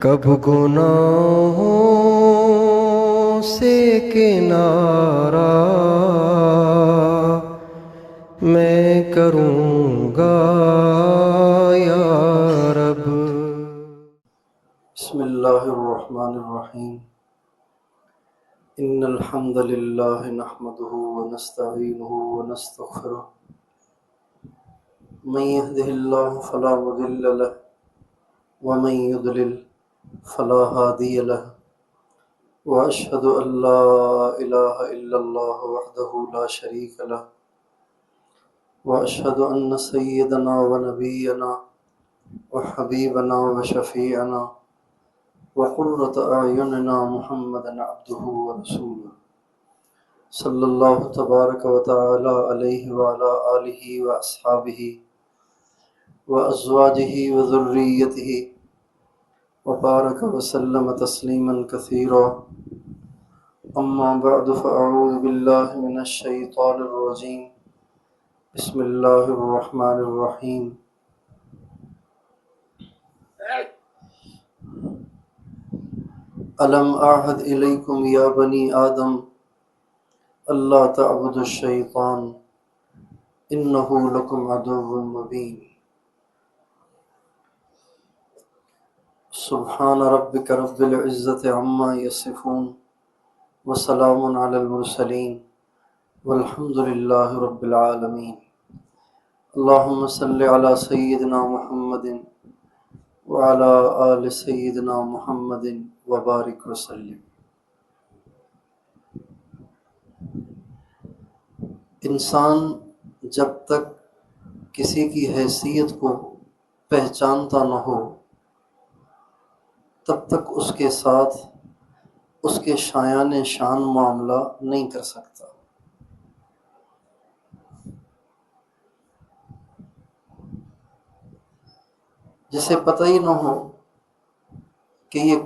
کب گناہوں سے کنارہ میں کروں گا یا رب۔ بسم اللہ الرحمن الرحیم۔ ان الحمد للہ نحمده ونستعینه ونستغفره من يهده الله فلا مضل له ومن يضلل فلا هادي له واشهد ان لا اله الا الله وحده لا شريك له واشهد ان سيدنا ونبينا وحبيبنا وشفيعنا وقرة أعيننا محمدا عبده ورسوله صلی اللہ تبارک و تعالی علیہ وعلى آلہ وأصحابہ وأزواجہ وذریتہ وبارک وسلم تسلیما کثیرا، اما بعد فاعوذ باللہ من الشیطان الرجیم، بسم اللہ الرحمن الرحیم۔ الم اعہد الیکم یا بنی آدم اللہ تعبدوا الشیطان انہ لکم عدو مبین۔ سبحان ربک رب العزۃ عما یصفون وسلام علی المرسلین والحمد للہ رب العالمین۔ اللہم صل علی سیدنا محمد وعلی آل سیدنا محمد وبارک وسلم۔ انسان جب تک کسی کی حیثیت کو پہچانتا نہ ہو تب تک اس کے ساتھ اس کے شایان شان معاملہ نہیں کر سکتا۔ جسے پتہ ہی نہ ہو کہ یہ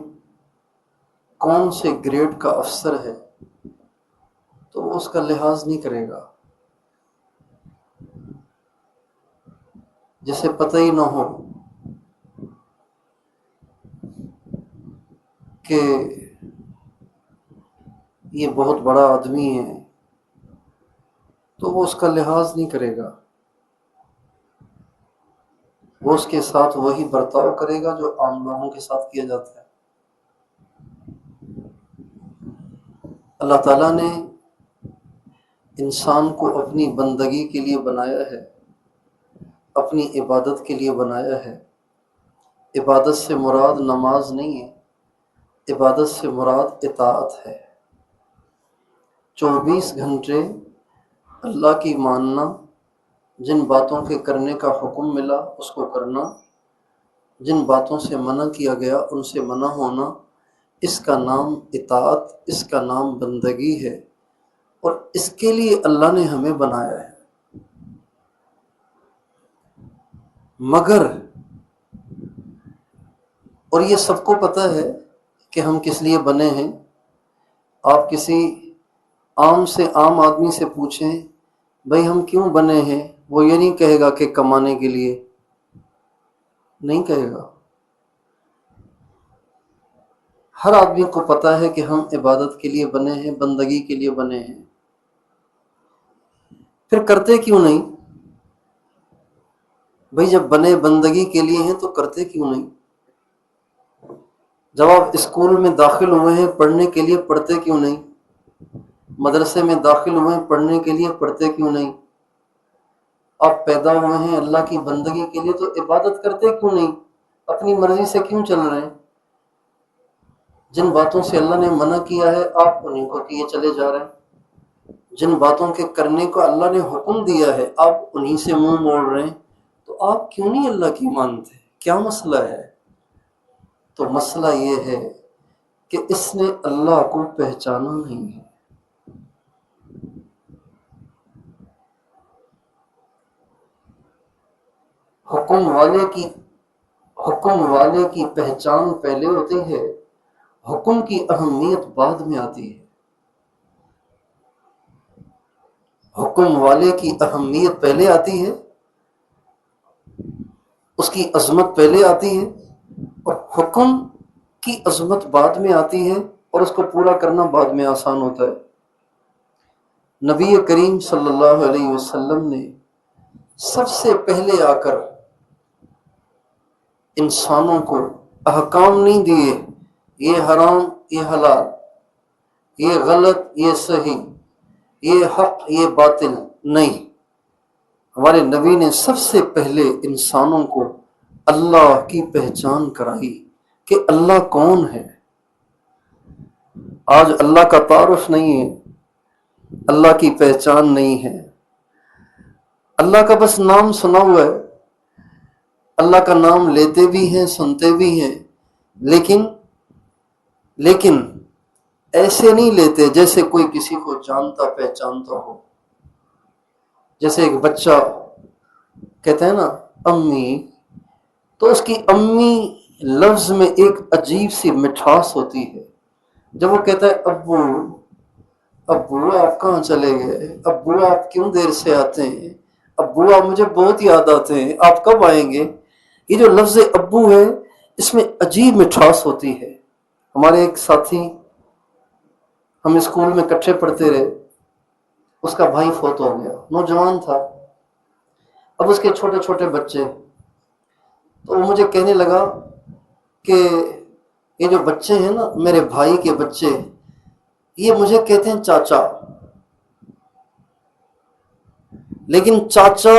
کون سے گریڈ کا افسر ہے تو وہ اس کا لحاظ نہیں کرے گا۔ جسے پتہ ہی نہ ہو کہ یہ بہت بڑا آدمی ہے تو وہ اس کا لحاظ نہیں کرے گا، وہ اس کے ساتھ وہی برتاؤ کرے گا جو عام لوگوں کے ساتھ کیا جاتا ہے۔ اللہ تعالیٰ نے انسان کو اپنی بندگی کے لیے بنایا ہے، اپنی عبادت کے لیے بنایا ہے۔ عبادت سے مراد نماز نہیں ہے، عبادت سے مراد اطاعت ہے۔ 24 گھنٹے اللہ کی ماننا، جن باتوں کے کرنے کا حکم ملا اس کو کرنا، جن باتوں سے منع کیا گیا ان سے منع ہونا، اس کا نام اطاعت، اس کا نام بندگی ہے، اور اس کے لیے اللہ نے ہمیں بنایا ہے۔ مگر اور یہ سب کو پتہ ہے کہ ہم کس لیے بنے ہیں۔ آپ کسی عام سے عام آدمی سے پوچھیں بھئی ہم کیوں بنے ہیں، وہ یہ نہیں کہے گا کہ کمانے کے لیے، نہیں کہے گا۔ ہر آدمی کو پتہ ہے کہ ہم عبادت کے لیے بنے ہیں، بندگی کے لیے بنے ہیں۔ پھر کرتے کیوں نہیں؟ بھئی جب بنے بندگی کے لیے ہیں تو کرتے کیوں نہیں؟ جب آپ اسکول میں داخل ہوئے ہیں پڑھنے کے لیے، پڑھتے کیوں نہیں؟ مدرسے میں داخل ہوئے ہیں پڑھنے کے لیے، پڑھتے کیوں نہیں؟ آپ پیدا ہوئے ہیں اللہ کی بندگی کے لیے تو عبادت کرتے کیوں نہیں؟ اپنی مرضی سے کیوں چل رہے ہیں؟ جن باتوں سے اللہ نے منع کیا ہے آپ انہیں کو کیے چلے جا رہے ہیں، جن باتوں کے کرنے کو اللہ نے حکم دیا ہے آپ انہیں سے منہ موڑ رہے ہیں، تو آپ کیوں نہیں اللہ کی مانتے؟ کیا مسئلہ ہے؟ تو مسئلہ یہ ہے کہ اس نے اللہ کو پہچانا نہیں ہے۔ حکم والے کی پہچان پہلے ہوتی ہے، حکم کی اہمیت بعد میں آتی ہے۔ حکم والے کی اہمیت پہلے آتی ہے، اس کی عظمت پہلے آتی ہے، اور حکم کی عظمت بعد میں آتی ہے اور اس کو پورا کرنا بعد میں آسان ہوتا ہے۔ نبی کریم صلی اللہ علیہ وسلم نے سب سے پہلے آ کر انسانوں کو احکام نہیں دیے، یہ حرام یہ حلال، یہ غلط یہ صحیح، یہ حق یہ باطل، نہیں۔ ہمارے نبی نے سب سے پہلے انسانوں کو اللہ کی پہچان کرائی کہ اللہ کون ہے۔ آج اللہ کا تعارف نہیں ہے، اللہ کی پہچان نہیں ہے، اللہ کا بس نام سنا ہوا ہے، اللہ کا نام لیتے بھی ہیں سنتے بھی ہیں، لیکن ایسے نہیں لیتے جیسے کوئی کسی کو جانتا پہچانتا ہو۔ جیسے ایک بچہ کہتا ہے نا امی، تو اس کی امی لفظ میں ایک عجیب سی مٹھاس ہوتی ہے۔ جب وہ کہتا ہے ابو، ابو آپ کہاں چلے گئے، ابو آپ کیوں دیر سے آتے ہیں، ابو آپ مجھے بہت یاد آتے ہیں، آپ کب آئیں گے، یہ جو لفظ ابو ہے اس میں عجیب مٹھاس ہوتی ہے۔ ہمارے ایک ساتھی، ہم اسکول میں اکٹھے پڑھتے رہے، اس کا بھائی فوت ہو گیا، نوجوان تھا، اب اس کے چھوٹے چھوٹے بچے، تو وہ مجھے کہنے لگا کہ یہ جو بچے ہیں نا میرے بھائی کے بچے، یہ مجھے کہتے ہیں چاچا، لیکن چاچا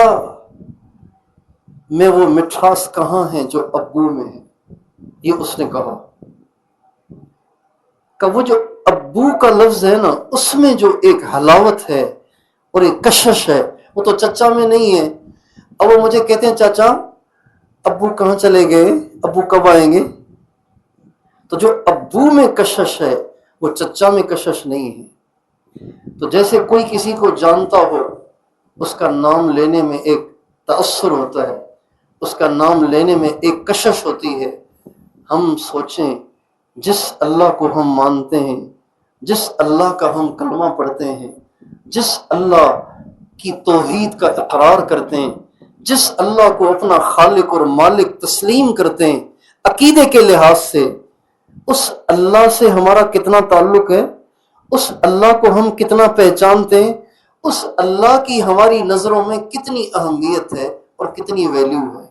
میں وہ مٹھاس کہاں ہے جو ابو میں ہے، یہ اس نے کہا کہ وہ جو ابو کا لفظ ہے نا اس میں جو ایک حلاوت ہے اور ایک کشش ہے، وہ تو چچا میں نہیں ہے۔ اب وہ مجھے کہتے ہیں چاچا ابو کہاں چلے گئے، ابو کب آئیں گے، تو جو ابو میں کشش ہے وہ چچا میں کشش نہیں ہے۔ تو جیسے کوئی کسی کو جانتا ہو، اس کا نام لینے میں ایک تأثر ہوتا ہے، اس کا نام لینے میں ایک کشش ہوتی ہے۔ ہم سوچیں جس اللہ کو ہم مانتے ہیں، جس اللہ کا ہم کلمہ پڑھتے ہیں، جس اللہ کی توحید کا اقرار کرتے ہیں، جس اللہ کو اپنا خالق اور مالک تسلیم کرتے ہیں عقیدے کے لحاظ سے، اس اللہ سے ہمارا کتنا تعلق ہے، اس اللہ کو ہم کتنا پہچانتے ہیں، اس اللہ کی ہماری نظروں میں کتنی اہمیت ہے اور کتنی ویلیو ہے۔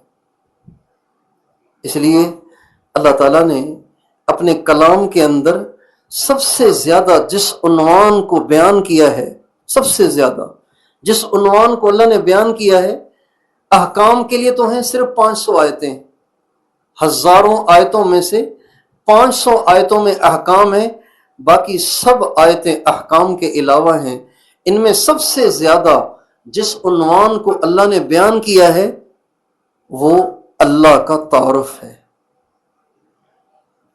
اس لیے اللہ تعالیٰ نے اپنے کلام کے اندر سب سے زیادہ جس عنوان کو بیان کیا ہے، سب سے زیادہ جس عنوان کو اللہ نے بیان کیا ہے، احکام کے لیے تو ہیں صرف 500 آیتیں، ہزاروں آیتوں میں سے 500 آیتوں میں احکام ہیں، باقی سب آیتیں احکام کے علاوہ ہیں۔ ان میں سب سے زیادہ جس عنوان کو اللہ نے بیان کیا ہے وہ اللہ کا تعارف ہے۔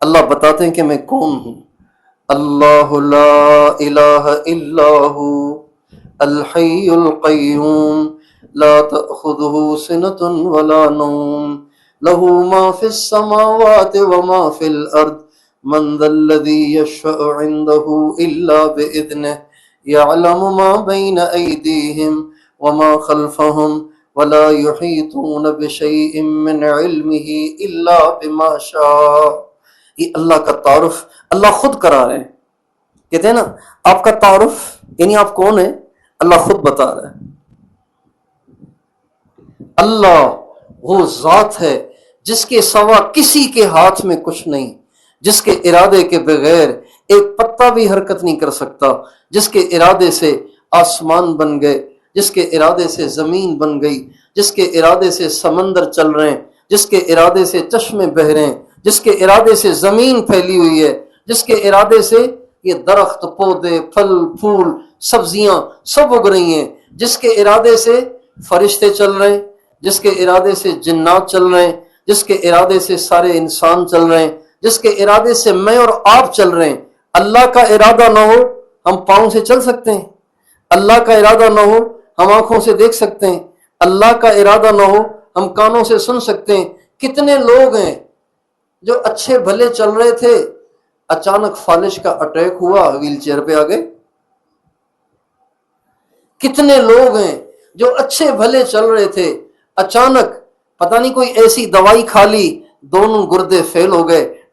اللہ بتاتے ہیں کہ میں کون ہوں، اللہ لا الہ الا ہو الحی القیوم لا تأخذہ سنۃ ولا نوم لہ ما فی السماوات وما فی الارض من ذا الذی یشفع عنده الا بإذنہ یعلم ما بین ایدیہم وما خلفہم ولا یحیطون بشیء من علمہ الا بما شاء۔ یہ اللہ کا تعارف اللہ خود کرا رہے ہیں، کہتے ہیں نا آپ کا تعارف یعنی آپ کون ہیں، اللہ خود بتا رہا ہے۔ اللہ وہ ذات ہے جس کے سوا کسی کے ہاتھ میں کچھ نہیں، جس کے ارادے کے بغیر ایک پتا بھی حرکت نہیں کر سکتا، جس کے ارادے سے آسمان بن گئے، جس کے ارادے سے زمین بن گئی، جس کے ارادے سے سمندر چل رہے ہیں، جس کے ارادے سے چشمے بہ رہے ہیں، جس کے ارادے سے زمین پھیلی ہوئی ہے، جس کے ارادے سے یہ درخت پودے پھل پھول سبزیاں سب اگ رہی ہیں، جس کے ارادے سے فرشتے چل رہے ہیں، جس کے ارادے سے جنات چل رہے ہیں، جس کے ارادے سے سارے انسان چل رہے ہیں، جس کے ارادے سے میں اور آپ چل رہے ہیں۔ اللہ کا ارادہ نہ ہو ہم پاؤں سے چل سکتے ہیں، اللہ کا ارادہ نہ ہو ہم آنکھوں سے دیکھ سکتے ہیں، اللہ کا ارادہ نہ ہو ہم کانوں سے سن سکتے ہیں۔ کتنے لوگ ہیں جو اچھے بھلے چل رہے تھے، اچانک فالج کا اٹیک ہوا، ویل چیئر پہ آ گئے۔ کتنے لوگ ہیں جو اچھے بھلے چل رہے تھے، اچانک پتہ نہیں کوئی ایسی دوائی کھا لی، دونوں گردے فیل ہو گئے،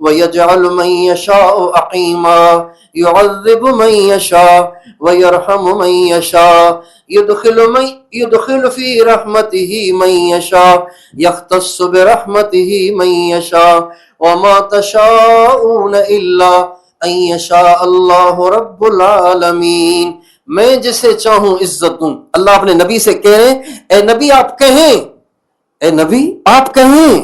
وَيَجْعَلُ مَن يَشَاءُ عَقِيمًا يُعَذِّبُ مَن يَشَاءُ وَيَرْحَمُ مَن يَشَاءُ يُدْخِلُ فِي رَحْمَتِهِ مَن يَشَاءُ يَخْتَصُّ بِرَحْمَتِهِ مَن يَشَاءُ وَمَا تَشَاءُونَ إِلَّا أَن يَشَاءَ اللَّهُ رَبُّ الْعَالَمِينَ۔ میں جسے چاہوں عزت دوں۔ اللہ اپنے نبی سے کہہ رہے ہیں اے نبی آپ کہیں، اے نبی آپ کہیں،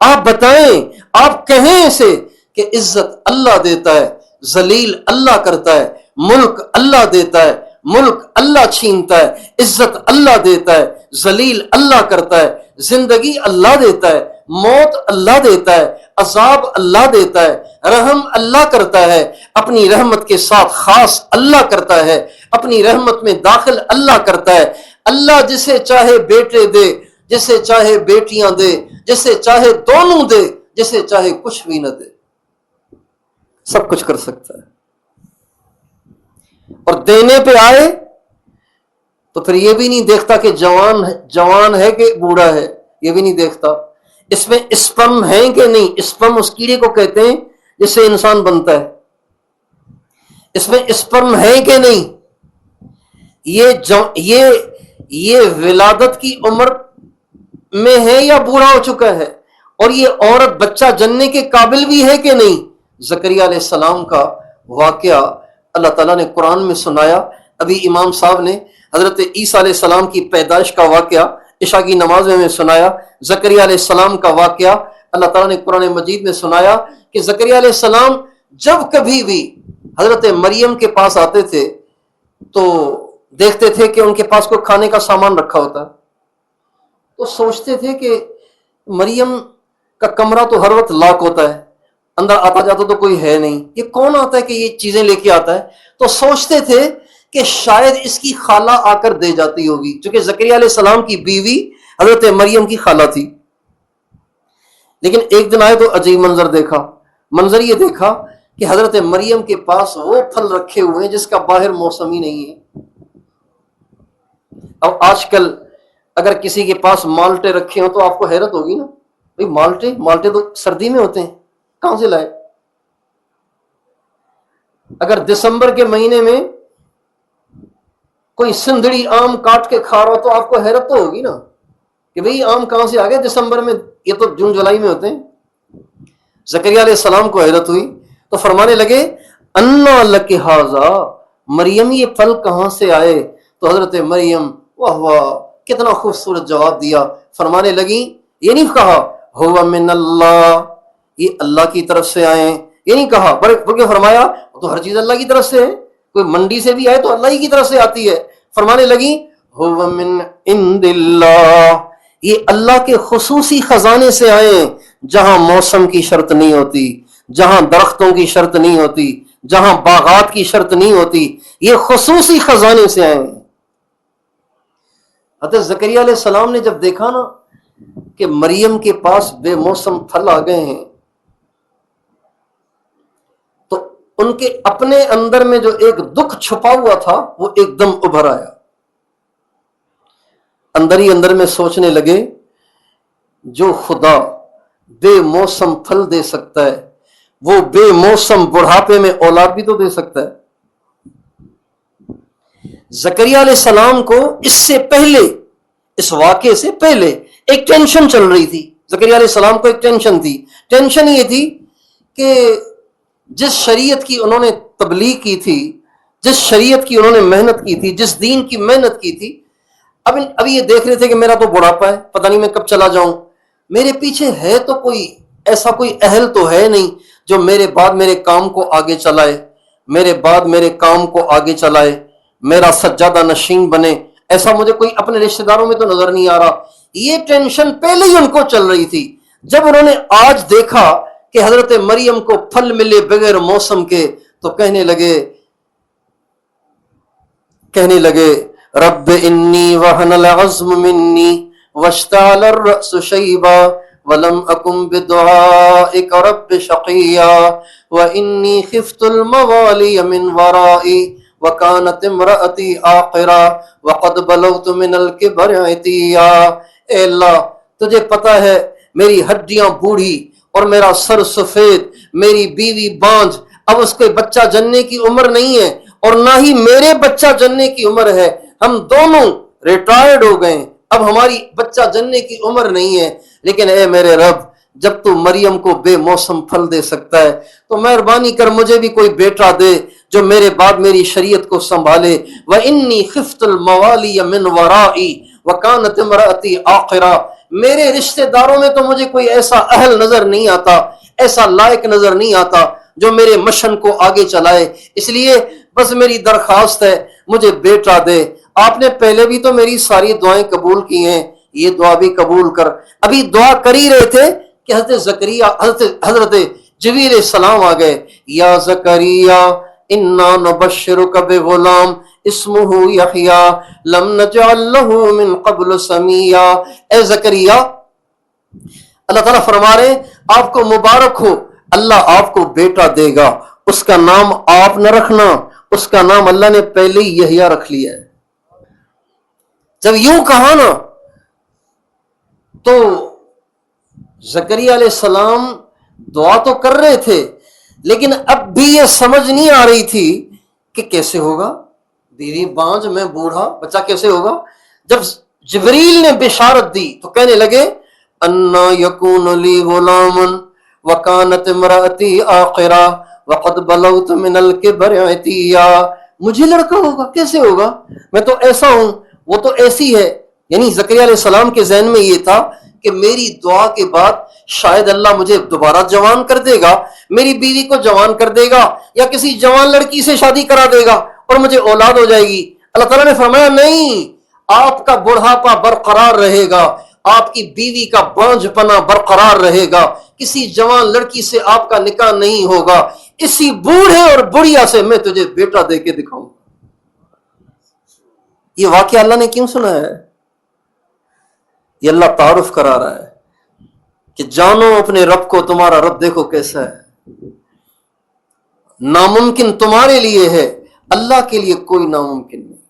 آپ بتائیں، آپ کہیں اسے کہ عزت اللہ دیتا ہے، ذلیل اللہ کرتا ہے، ملک اللہ دیتا ہے، ملک اللہ چھینتا ہے، عزت اللہ دیتا ہے، ذلیل اللہ کرتا ہے، زندگی اللہ دیتا ہے، موت اللہ دیتا ہے، عذاب اللہ دیتا ہے، رحم اللہ کرتا ہے، اپنی رحمت کے ساتھ خاص اللہ کرتا ہے، اپنی رحمت میں داخل اللہ کرتا ہے۔ اللہ جسے چاہے بیٹے دے، جسے چاہے بیٹیاں دے، جسے چاہے دونوں دے، جسے چاہے کچھ بھی نہ دے، سب کچھ کر سکتا ہے۔ اور دینے پہ آئے تو پھر یہ بھی نہیں دیکھتا کہ جوان ہے کہ بوڑھا ہے، یہ بھی نہیں دیکھتا اس میں اسپرم ہے کہ نہیں۔ اسپرم اس کیڑے کو کہتے ہیں جس سے انسان بنتا ہے، اس میں اسپرم ہے کہ نہیں، یہ ولادت کی عمر میں ہے یا بوڑھا ہو چکا ہے، اور یہ عورت بچہ جننے کے قابل بھی ہے کہ نہیں۔ زکریا علیہ السلام کا واقعہ اللہ تعالیٰ نے قرآن میں سنایا۔ ابھی امام صاحب نے حضرت عیسیٰ علیہ السلام کی پیدائش کا واقعہ عشاء کی نماز میں سنایا۔ زکریا علیہ السلام کا واقعہ اللہ تعالیٰ نے قرآن مجید میں سنایا کہ زکریا علیہ السلام جب کبھی بھی حضرت مریم کے پاس آتے تھے تو دیکھتے تھے کہ ان کے پاس کوئی کھانے کا سامان رکھا ہوتا، تو سوچتے تھے کہ مریم کا کمرہ تو ہر وقت لاک ہوتا ہے، اندر آتا جاتا تو کوئی ہے نہیں، یہ کون آتا ہے کہ یہ چیزیں لے کے آتا ہے؟ تو سوچتے تھے کہ شاید اس کی خالہ آ کر دے جاتی ہوگی، چونکہ زکریا علیہ السلام کی بیوی حضرت مریم کی خالہ تھی۔ لیکن ایک دن آئے تو عجیب منظر دیکھا۔ منظر یہ دیکھا کہ حضرت مریم کے پاس وہ پھل رکھے ہوئے ہیں جس کا باہر موسم ہی نہیں ہے۔ اب آج کل اگر کسی کے پاس مالٹے رکھے ہوں تو آپ کو حیرت ہوگی نا، بھئی مالٹے تو سردی میں ہوتے ہیں، کہاں سے لائے؟ اگر دسمبر کے مہینے میں کوئی سندھڑی آم کاٹ کے کھا رہا ہو تو آپ کو حیرت تو ہوگی نا کہ بھئی آم کہاں سے آ گئے دسمبر میں، یہ تو جون جولائی میں ہوتے ہیں۔ زکریا علیہ السلام کو حیرت ہوئی تو فرمانے لگے انا لک ھذا، مریم یہ پھل کہاں سے آئے؟ تو حضرت مریم واہ واہ کتنا خوبصورت جواب دیا، فرمانے لگی یہ نہیں کہا ہوا من اللہ، یہ اللہ کی طرف سے آئے، یہ نہیں کہا بلکہ فرمایا تو ہر چیز اللہ کی طرف سے ہے، کوئی منڈی سے بھی آئے تو اللہ ہی کی طرف سے آتی ہے۔ فرمانے لگی ہوا من عند اللہ، یہ اللہ کے خصوصی خزانے سے آئے، جہاں موسم کی شرط نہیں ہوتی، جہاں درختوں کی شرط نہیں ہوتی، جہاں باغات کی شرط نہیں ہوتی، یہ خصوصی خزانے سے آئے۔ حضرت زکریا علیہ السلام نے جب دیکھا نا کہ مریم کے پاس بے موسم پھل آ گئے ہیں تو ان کے اپنے اندر میں جو ایک دکھ چھپا ہوا تھا وہ ایک دم ابھر آیا۔ اندر ہی اندر میں سوچنے لگے جو خدا بے موسم پھل دے سکتا ہے وہ بے موسم بڑھاپے میں اولاد بھی تو دے سکتا ہے۔ زکریا علیہ السلام کو اس سے پہلے، اس واقعے سے پہلے ایک ٹینشن چل رہی تھی۔ زکریا علیہ السلام کو ایک ٹینشن تھی، ٹینشن یہ تھی کہ جس شریعت کی انہوں نے تبلیغ کی تھی، جس شریعت کی انہوں نے محنت کی تھی، جس دین کی محنت کی تھی، اب یہ دیکھ رہے تھے کہ میرا تو بڑھاپا ہے، پتہ نہیں میں کب چلا جاؤں، میرے پیچھے ہے تو کوئی ایسا کوئی اہل تو ہے نہیں جو میرے بعد میرے کام کو آگے چلائے، میرے بعد میرے کام کو آگے چلائے، میرا سجادہ نشین بنے، ایسا مجھے کوئی اپنے رشتہ داروں میں تو نظر نہیں آ رہا۔ یہ ٹینشن پہلے ہی ان کو چل رہی تھی۔ جب انہوں نے آج دیکھا کہ حضرت مریم کو پھل ملے بغیر موسم کے تو کہنے لگے رب انی وہن العظم منی واشتعل الرأس شیبا ولم اکن بدعائک رب شقیا وانی خفت الموالی من ورائی وکانت امرأتی عاقرا وقد بلغت من الکبر عتیا۔ اے اللہ تجھے پتہ ہے میری ہڈیاں بوڑھی اور میرا سر سفید، میری بیوی بانجھ، اب اس کے بچہ جننے کی عمر نہیں ہے اور نہ ہی میرے بچہ جننے کی عمر ہے، ہم دونوں ریٹائرڈ ہو گئے، اب ہماری بچہ جننے کی عمر نہیں ہے، لیکن اے میرے رب جب تو مریم کو بے موسم پھل دے سکتا ہے تو مہربانی کر مجھے بھی کوئی بیٹا دے جو میرے بعد میری شریعت کو سنبھالے۔ وَإِنِّي خِفْتُ الْمَوَالِيَ مِنْ وَرَائِي وَكَانَتِ امْرَأَتِي عَاقِرًا، میرے رشتہ داروں میں تو مجھے کوئی ایسا اہل نظر نہیں آتا، ایسا لائق نظر نہیں آتا جو میرے مشن کو آگے چلائے، اس لیے بس میری درخواست ہے مجھے بیٹا دے۔ آپ نے پہلے بھی تو میری ساری دعائیں قبول کی ہیں، یہ دعا بھی قبول کر۔ ابھی دعا کر ہی رہے تھے کہ حضرت زکریا حضرت جبریل علیہ السلام آ گئے، یا زکریا انا نبشرک بغلام اسمہ یحییٰ لم نجعل لہ من قبل سمیا۔ اے زکریا، اللہ تعالیٰ فرما رہے ہیں آپ کو مبارک ہو، اللہ آپ کو بیٹا دے گا، اس کا نام آپ نہ رکھنا، اس کا نام اللہ نے پہلے ہی یحییٰ رکھ لیا ہے۔ جب یوں کہا نا تو زکریا علیہ السلام دعا تو کر رہے تھے لیکن اب بھی یہ سمجھ نہیں آ رہی تھی کہ کیسے ہوگا، بیوی بانجھ میں بوڑھا، بچہ کیسے ہوگا۔ جب جبریل نے بشارت دی تو کہنے لگے انا یکون لی غلام وکانت امرأتی عاقرا وقد بلغت من الکبر عتیا، مجھے لڑکا ہوگا، کیسے ہوگا، میں تو ایسا ہوں، وہ تو ایسی ہے۔ یعنی زکریا علیہ السلام کے ذہن میں یہ تھا کہ میری دعا کے بعد شاید اللہ مجھے دوبارہ جوان کر دے گا، میری بیوی کو جوان کر دے گا یا کسی جوان لڑکی سے شادی کرا دے گا اور مجھے اولاد ہو جائے گی۔ اللہ تعالیٰ نے فرمایا نہیں، آپ کا بڑھاپا برقرار رہے گا، آپ کی بیوی کا بانجھ پنا برقرار رہے گا، کسی جوان لڑکی سے آپ کا نکاح نہیں ہوگا، اسی بوڑھے اور بڑھیا سے میں تجھے بیٹا دے کے دکھاؤں۔ یہ واقعہ اللہ نے کیوں سنا ہے؟ یہ اللہ تعارف کرا رہا ہے کہ جانو اپنے رب کو، تمہارا رب دیکھو کیسا ہے۔ ناممکن تمہارے لیے ہے، اللہ کے لیے کوئی ناممکن نہیں،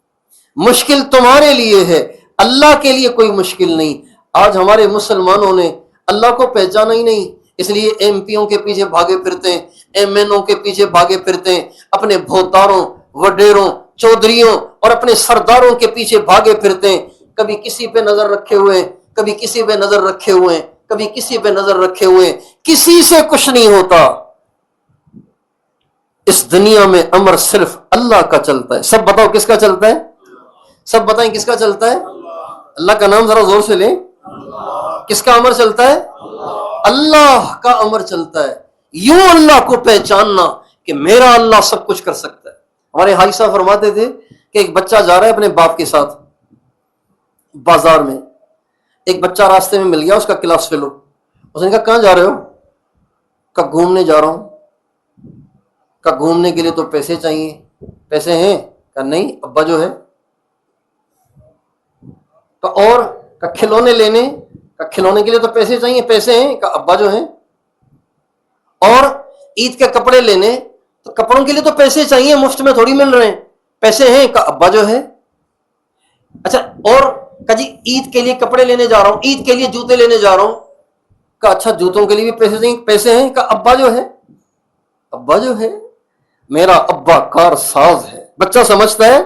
مشکل تمہارے لیے ہے، اللہ کے لیے کوئی مشکل نہیں۔ آج ہمارے مسلمانوں نے اللہ کو پہچانا ہی نہیں، اس لیے ایم پیوں کے پیچھے بھاگے پھرتے ہیں، ایم این او کے پیچھے بھاگے پھرتے ہیں، اپنے بھوتاروں، وڈیروں، چودھریوں اور اپنے سرداروں کے پیچھے بھاگے پھرتے ہیں، کبھی کسی پہ نظر رکھے ہوئے ہیں، کبھی کسی پہ نظر رکھے ہوئے ہیں، کبھی کسی پہ نظر رکھے ہوئے ہیں، کسی سے کچھ نہیں ہوتا۔ اس دنیا میں امر صرف اللہ کا چلتا ہے۔ سب بتاؤ کس کا چلتا ہے؟ سب بتائیں کس کا چلتا ہے؟ اللہ کا نام ذرا زور سے لیں۔ کس کا امر چلتا ہے؟ اللہ کا امر چلتا ہے۔ یوں اللہ کو پہچاننا کہ میرا اللہ سب کچھ کر سکتا ہے۔ ہمارے حاجی صاحب فرماتے تھے کہ ایک بچہ جا رہا ہے اپنے باپ کے ساتھ بازار میں، ایک بچہ راستے میں مل گیا، اس کا کلاس فیلو۔ اس نے کہا کہاں جا رہے ہو؟ کہا گھومنے جا رہا ہوں۔ کہا گھومنے کے لیے تو پیسے چاہیے، پیسے ہیں؟ کہا نہیں، ابا جو ہے۔ کہا اور؟ کہا کھلونے لینے۔ کہا کھلونے کے لیے تو پیسے چاہیے، پیسے ہیں؟ کہا ابا جو ہیں۔ اور عید کے کپڑے لینے، تو کپڑوں کے لیے تو پیسے چاہیے، مفت میں تھوڑی مل رہے ہیں، پیسے ہیں؟ کہا ابا جو ہے۔ اچھا اور؟ کہا جی عید کے لیے کپڑے لینے جا رہا ہوں، عید کے لیے جوتے لینے جا رہا ہوں۔ کہا اچھا جوتوں کے لیے بھی پیسے چاہیے، پیسے ہیں؟ کہا ابا جو ہے۔ ابا جو ہے، میرا ابا کار ساز ہے۔ بچہ سمجھتا ہے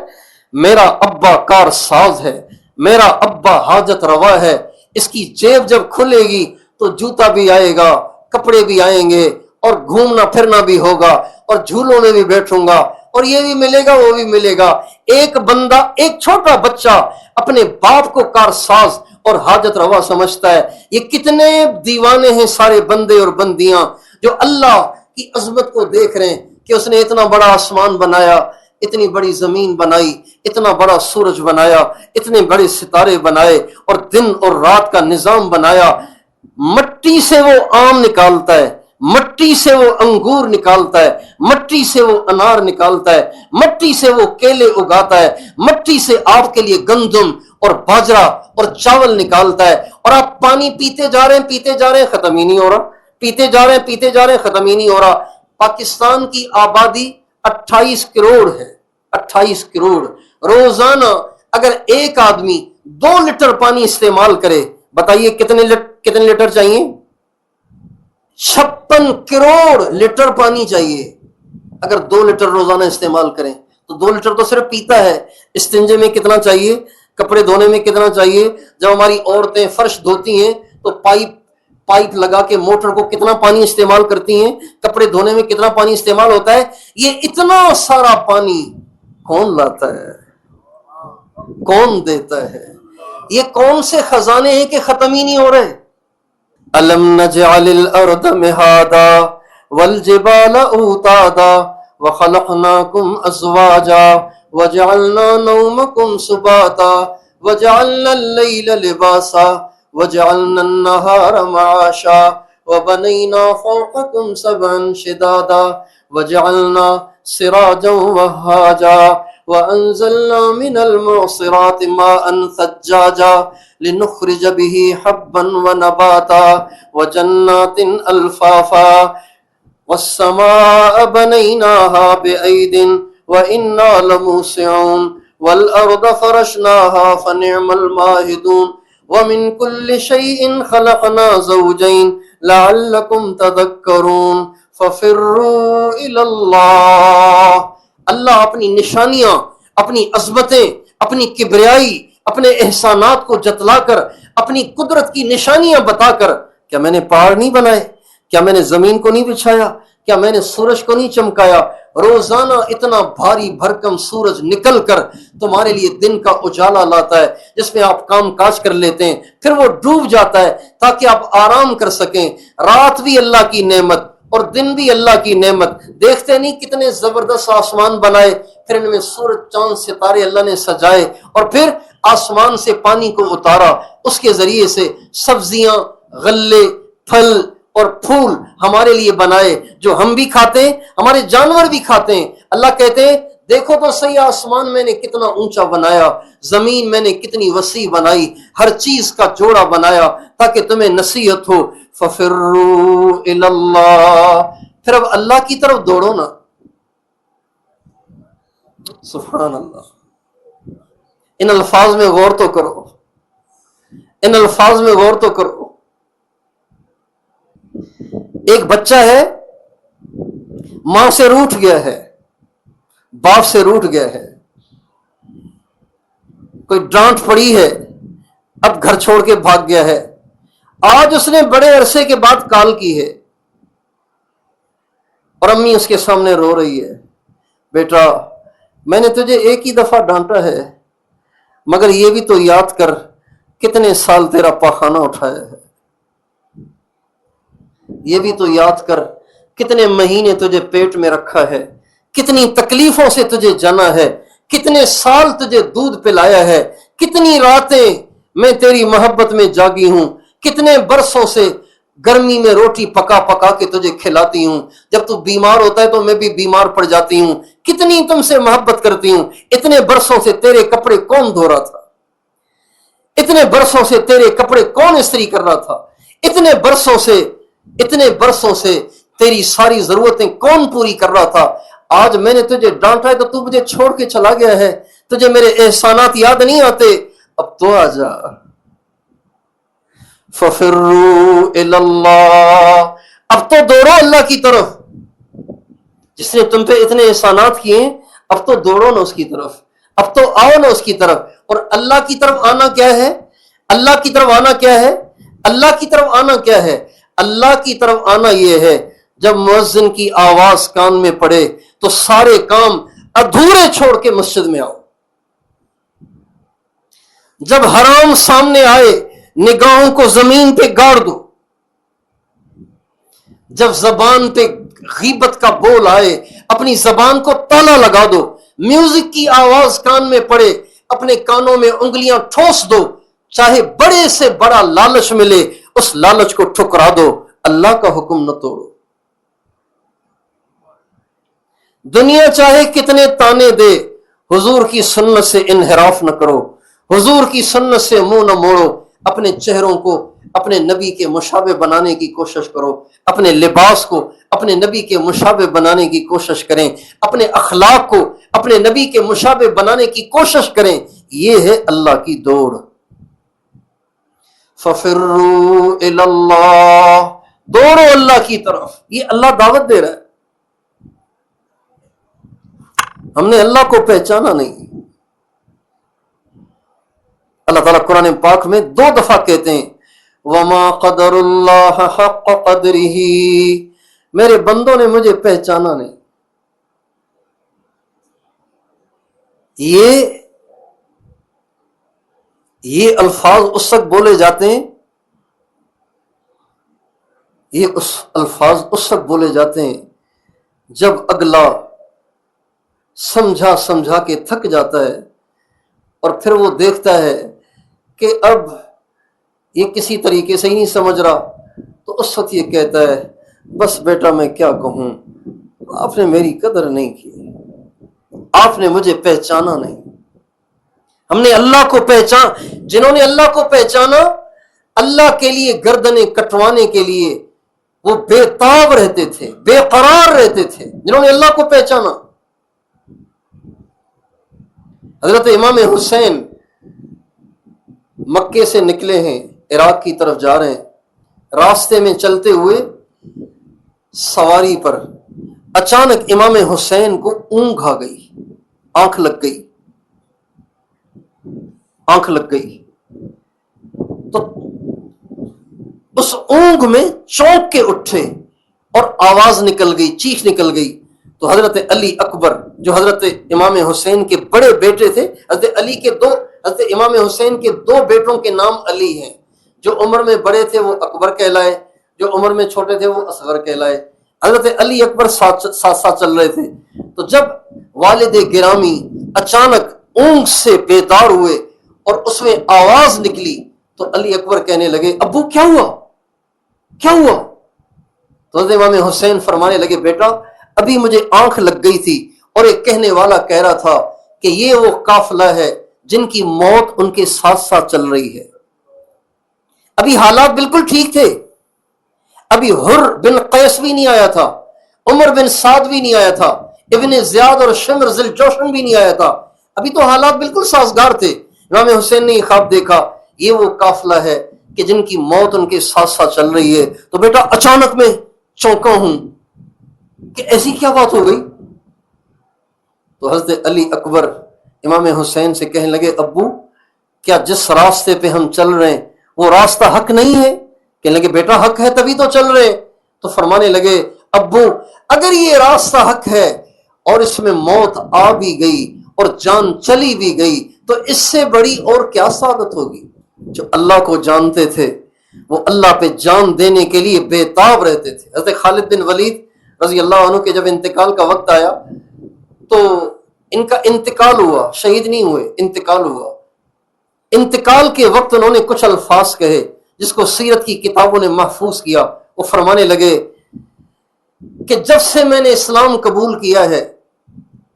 میرا ابا کار ساز ہے، میرا ابا حاجت روا ہے، اس کی جیب جب کھلے گی تو جوتا بھی آئے گا، کپڑے بھی آئیں گے اور گھومنا پھرنا بھی ہوگا اور جھولوں میں بھی بیٹھوں گا اور یہ بھی ملے گا وہ بھی ملے گا۔ ایک بندہ، ایک چھوٹا بچہ اپنے باپ کو کارساز اور حاجت روا سمجھتا ہے۔ یہ کتنے دیوانے ہیں سارے بندے اور بندیاں جو اللہ کی عظمت کو دیکھ رہے ہیں کہ اس نے اتنا بڑا آسمان بنایا، اتنی بڑی زمین بنائی، اتنا بڑا سورج بنایا، اتنے بڑے ستارے بنائے اور دن اور رات کا نظام بنایا۔ مٹی سے وہ آم نکالتا ہے، مٹی سے وہ انگور نکالتا ہے، مٹی سے وہ انار نکالتا ہے، مٹی سے وہ کیلے اگاتا ہے، مٹی سے آپ کے لیے گندم اور باجرا اور چاول نکالتا ہے، اور آپ پانی پیتے جا رہے ہیں، پیتے جا رہے ہیں، ختم ہی نہیں ہو رہا، پیتے جا رہے ہیں، پیتے جا رہے ہیں، ختم ہی نہیں ہو رہا۔ پاکستان کی آبادی 28 کروڑ ہے، 28 کروڑ۔ روزانہ اگر ایک آدمی 2 لیٹر پانی استعمال کرے، بتائیے کتنے لیٹر چاہیے؟ 56 کروڑ لیٹر پانی چاہیے. اگر 2 لیٹر روزانہ استعمال کریں تو 2 لیٹر تو صرف پیتا ہے. استنجے میں کتنا چاہیے, کپڑے دھونے میں کتنا چاہیے. جب ہماری عورتیں فرش دھوتی ہیں تو پائپ لگا کے موٹر کو کتنا پانی استعمال کرتی ہیں, کپڑے دھونے میں کتنا پانی استعمال ہوتا ہے. یہ اتنا سارا پانی کون لاتا ہے, کون دیتا ہے؟ یہ کون سے خزانے ہیں کہ ختم ہی نہیں ہو رہے. الم نجعل الارض مہادا والجبال اوتادا وخلقناکم ازواجا وجعلنا نومکم سباتا وجعلنا اللیل لباسا وجعلنا النهار معاشا وبنينا فوقكم سبعا شدادا وجعلنا سراجا وهاجا وأنزلنا من المعصرات ماء ثجاجا لنخرج به حبا ونباتا وجنات ألفافا والسماء بنيناها بأيد وإنا لموسعون والأرض فرشناها فنعم الماهدون ومن كل شيء خلقنا زوجين لعلكم تذكرون ففروا إلى الله. اللہ اپنی نشانیاں, اپنی عظمتیں, اپنی کبریائی, اپنے احسانات کو جتلا کر, اپنی قدرت کی نشانیاں بتا کر, کیا میں نے پہاڑ نہیں بنائے, کیا میں نے زمین کو نہیں بچھایا, کیا میں نے سورج کو نہیں چمکایا. روزانہ اتنا بھاری بھرکم سورج نکل کر تمہارے لیے دن کا اجالا لاتا ہے جس میں آپ کام کاج کر لیتے ہیں, پھر وہ ڈوب جاتا ہے تاکہ آپ آرام کر سکیں. رات بھی اللہ کی نعمت اور دن بھی اللہ کی نعمت. دیکھتے نہیں کتنے زبردست آسمان بنائے, پھر ان میں سورج چاند ستارے اللہ نے سجائے, اور پھر آسمان سے پانی کو اتارا, اس کے ذریعے سے سبزیاں, غلے, پھل اور پھول ہمارے لیے بنائے جو ہم بھی کھاتے ہیں, ہمارے جانور بھی کھاتے ہیں. اللہ کہتے ہیں دیکھو تو صحیح, آسمان میں نے کتنا اونچا بنایا, زمین میں نے کتنی وسیع بنائی, ہر چیز کا جوڑا بنایا تاکہ تمہیں نصیحت ہو. ففروا الی اللہ, پھر اب اللہ کی طرف دوڑو نا. سبحان اللہ. ان الفاظ میں غور تو کرو, ان الفاظ میں غور تو کرو. ایک بچہ ہے, ماں سے روٹھ گیا ہے, باپ سے روٹھ گیا ہے, کوئی ڈانٹ پڑی ہے, اب گھر چھوڑ کے بھاگ گیا ہے. آج اس نے بڑے عرصے کے بعد کال کی ہے اور امی اس کے سامنے رو رہی ہے, بیٹا میں نے تجھے ایک ہی دفعہ ڈانٹا ہے, مگر یہ بھی تو یاد کر کتنے سال تیرا پاخانہ اٹھایا ہے, یہ بھی تو یاد کر کتنے مہینے تجھے پیٹ میں رکھا ہے, کتنی تکلیفوں سے تجھے جانا ہے, کتنے سال تجھے دودھ پلایا ہے, کتنی راتیں میں تیری محبت میں جاگی ہوں, کتنے برسوں سے گرمی میں روٹی پکا پکا کے تجھے کھلاتی ہوں, جب تو بیمار ہوتا ہے تو میں بھی بیمار پڑ جاتی ہوں, کتنی تم سے محبت کرتی ہوں. اتنے برسوں سے تیرے کپڑے کون دھو رہا تھا, اتنے برسوں سے تیرے کپڑے کون استری کر رہا تھا, اتنے برسوں سے تیری ساری ضرورتیں کون پوری کر رہا تھا. آج میں نے تجھے ڈانٹا ہے تو تو مجھے چھوڑ کے چلا گیا ہے, تجھے میرے احسانات یاد نہیں آتے, اب تو آ جا. ففروا الی اللہ, اب تو دوڑو اللہ کی طرف. جس نے تم پہ اتنے احسانات کیے ہیں, اب تو دوڑو نا اس کی طرف, اب تو آؤ نا اس کی طرف. اور اللہ کی طرف آنا کیا ہے, اللہ کی طرف آنا کیا ہے, اللہ کی طرف آنا کیا ہے. اللہ کی طرف آنا یہ ہے جب مؤذن کی آواز کان میں پڑے تو سارے کام ادھورے چھوڑ کے مسجد میں آؤ. جب حرام سامنے آئے نگاہوں کو زمین پہ گاڑ دو. جب زبان پہ غیبت کا بول آئے اپنی زبان کو تالا لگا دو. میوزک کی آواز کان میں پڑے اپنے کانوں میں انگلیاں ٹھوس دو. چاہے بڑے سے بڑا لالچ ملے اس لالچ کو ٹھکرا دو, اللہ کا حکم نہ توڑو. دنیا چاہے کتنے تانے دے, حضور کی سنت سے انحراف نہ کرو, حضور کی سنت سے منہ نہ موڑو. اپنے چہروں کو اپنے نبی کے مشابہ بنانے کی کوشش کرو, اپنے لباس کو اپنے نبی کے مشابہ بنانے کی کوشش کریں, اپنے اخلاق کو اپنے نبی کے مشابہ بنانے کی کوشش کریں. یہ ہے اللہ کی دوڑ. ففروا الی اللہ, دوڑو اللہ کی طرف. یہ اللہ دعوت دے رہا ہے. ہم نے اللہ کو پہچانا نہیں. اللہ تعالیٰ قرآن پاک میں 2 دفعہ کہتے ہیں وما قدر اللہ حق قدرہ، میرے بندوں نے مجھے پہچانا نہیں. یہ الفاظ اس وقت بولے جاتے ہیں، الفاظ اس وقت بولے جاتے ہیں جب اگلا سمجھا کے تھک جاتا ہے اور پھر وہ دیکھتا ہے کہ اب یہ کسی طریقے سے ہی نہیں سمجھ رہا، تو اس وقت یہ کہتا ہے بس بیٹا میں کیا کہوں، آپ نے میری قدر نہیں کی، آپ نے مجھے پہچانا نہیں. ہم نے اللہ کو جنہوں نے اللہ کو پہچانا، اللہ کے لیے گردنیں کٹوانے کے لیے وہ بے تاب رہتے تھے، بے قرار رہتے تھے. جنہوں نے اللہ کو پہچانا، حضرت امام حسین مکے سے نکلے ہیں، عراق کی طرف جا رہے ہیں. راستے میں چلتے ہوئے سواری پر اچانک امام حسین کو اونگ آ گئی، آنکھ لگ گئی. تو اس اونگ میں چونک کے اٹھے اور آواز نکل گئی، چیخ نکل گئی. تو حضرت علی اکبر جو حضرت امام حسین کے بڑے بیٹے تھے، حضرت امام حسین کے 2 بیٹوں کے نام علی ہیں. جو عمر میں بڑے تھے وہ اکبر کہلائے، جو عمر میں چھوٹے تھے وہ اصغر کہلائے. حضرت علی اکبر ساتھ چل رہے تھے. تو جب والد گرامی اچانک اونگ سے بیدار ہوئے اور اس میں آواز نکلی تو علی اکبر کہنے لگے ابو کیا ہوا؟ تو حضرت امام حسین فرمانے لگے بیٹا ابھی مجھے آنکھ لگ گئی تھی اور ایک کہنے والا کہہ رہا تھا کہ یہ وہ قافلہ ہے جن کی موت ان کے ساتھ ساتھ چل رہی ہے. ابھی حالات بالکل ٹھیک تھے، ابھی حر بن قیس بھی نہیں آیا تھا، عمر بن سعد بھی نہیں آیا تھا، ابن زیاد اور شمر ذی الجوشن بھی نہیں آیا تھا. ابھی تو حالات بالکل سازگار تھے. امام حسین نے یہ خواب دیکھا یہ وہ قافلہ ہے کہ جن کی موت ان کے ساتھ ساتھ چل رہی ہے. تو بیٹا اچانک میں چونکا ہوں کہ ایسی کیا بات ہو گئی. تو حضرت علی اکبر امام حسین سے کہنے لگے ابو کیا جس راستے پہ ہم چل رہے ہیں وہ راستہ حق نہیں ہے؟ کہنے لگے بیٹا حق ہے تبھی تو چل رہے. تو فرمانے لگے ابو اگر یہ راستہ حق ہے اور اس میں موت آ بھی گئی اور جان چلی بھی گئی تو اس سے بڑی اور کیا سعادت ہوگی. جو اللہ کو جانتے تھے وہ اللہ پہ جان دینے کے لیے بے تاب رہتے تھے. حضرت خالد بن ولید رضی اللہ عنہ کے جب انتقال کا وقت آیا تو ان کا انتقال ہوا، شہید نہیں ہوئے، انتقال ہوا. انتقال کے وقت انہوں نے کچھ الفاظ کہے جس کو سیرت کی کتابوں نے محفوظ کیا. وہ فرمانے لگے کہ جب سے میں نے اسلام قبول کیا ہے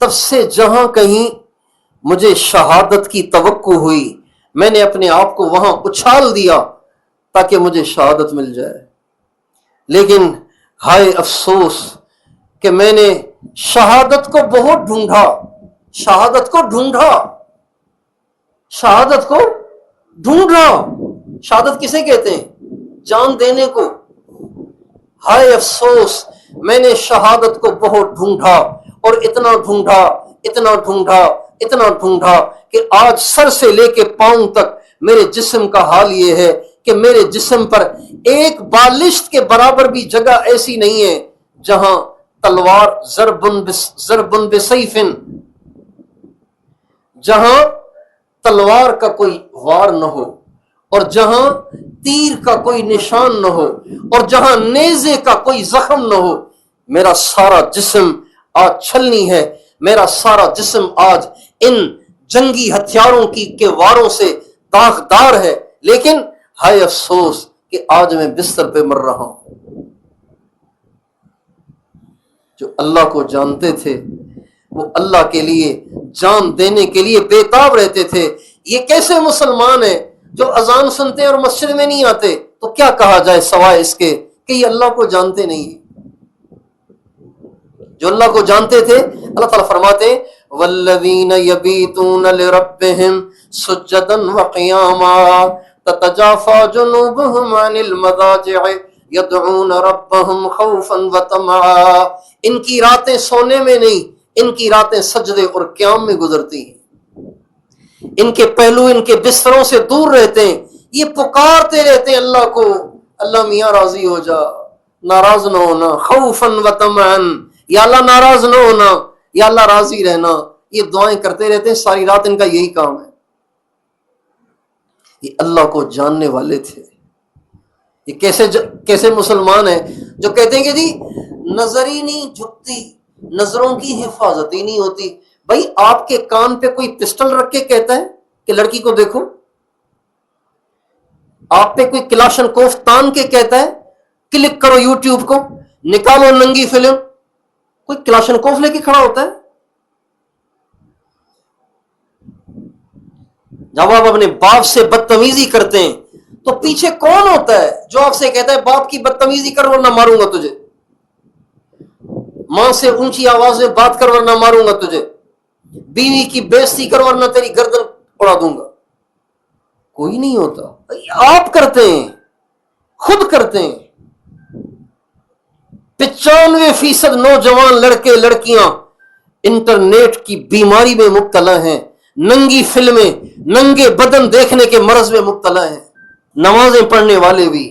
تب سے جہاں کہیں مجھے شہادت کی توقع ہوئی میں نے اپنے آپ کو وہاں اچھال دیا تاکہ مجھے شہادت مل جائے. لیکن ہائے افسوس کہ میں نے شہادت کو بہت ڈھونڈا. شہادت کو ڈھونڈا. شہادت کسے کہتے ہیں؟ جان دینے کو. ہائے افسوس میں نے شہادت کو بہت ڈھونڈا اور اتنا ڈھونڈا کہ آج سر سے لے کے پاؤں تک میرے جسم کا حال یہ ہے کہ میرے جسم پر ایک بالشت کے برابر بھی جگہ ایسی نہیں ہے جہاں تلوار ضربن بسیفن، جہاں تلوار کا کوئی وار نہ ہو اور جہاں تیر کا کوئی نشان نہ ہو اور جہاں نیزے کا کوئی زخم نہ ہو. میرا سارا جسم آج چھلنی ہے، میرا سارا جسم آج ان جنگی ہتھیاروں کے واروں سے داغدار ہے. لیکن ہائے افسوس کہ آج میں بستر پہ مر رہا ہوں. جو اللہ کو جانتے تھے وہ اللہ کے لیے جان دینے کے لیے بےتاب رہتے تھے. یہ کیسے مسلمان ہیں جو اذان سنتے اور مسجد میں نہیں آتے؟ تو کیا کہا جائے سوائے اس کے کہ یہ اللہ کو جانتے نہیں ہیں. جو اللہ کو جانتے تھے اللہ تعالیٰ فرماتے والذین یبیتون لربہم سجدا وقیاما تتجافى جنوبهم عن المضاجع یدعون ربهم خوفا وطمعا، ان کی راتیں سونے میں نہیں، ان کی راتیں سجدے اور قیام میں گزرتی ہیں، ان کے پہلو ان کے بستروں سے دور رہتے ہیں، یہ پکارتے رہتے ہیں اللہ کو، اللہ میاں راضی ہو جا، ناراض نہ ہونا، خوفا وطمعا، یا اللہ ناراض نہ ہونا، یا اللہ راضی رہنا، یہ دعائیں کرتے رہتے ہیں ساری رات، ان کا یہی کام ہے۔ یہ اللہ کو جاننے والے تھے۔ یہ کیسے مسلمان ہیں جو کہتے ہیں کہ جی نظر ہی نہیں جھکتی، نظروں کی حفاظت ہی نہیں ہوتی۔ بھائی آپ کے کان پہ کوئی پسٹل رکھ کے کہتا ہے کہ لڑکی کو دیکھو؟ آپ پہ کوئی کلاشن کوف تان کے کہتا ہے کلک کرو یوٹیوب کو، نکالو ننگی فلم؟ کوئی کلاشن کوف لے کے کھڑا ہوتا ہے؟ جب آپ اپنے باپ سے بدتمیزی کرتے ہیں تو پیچھے کون ہوتا ہے جو آپ سے کہتا ہے باپ کی بدتمیزی کر ورنہ ماروں گا تجھے، ماں سے اونچی آواز میں بات کر ورنہ ماروں گا تجھے، بیوی کی بےزتی کر ورنہ تیری گردن اڑا دوں گا؟ کوئی نہیں ہوتا، آپ کرتے ہیں، خود کرتے ہیں۔ 95% نوجوان لڑکے لڑکیاں انٹرنیٹ کی بیماری میں مبتلا ہیں، ننگی فلمیں، ننگے بدن دیکھنے کے مرض میں مبتلا ہیں، نمازیں پڑھنے والے بھی،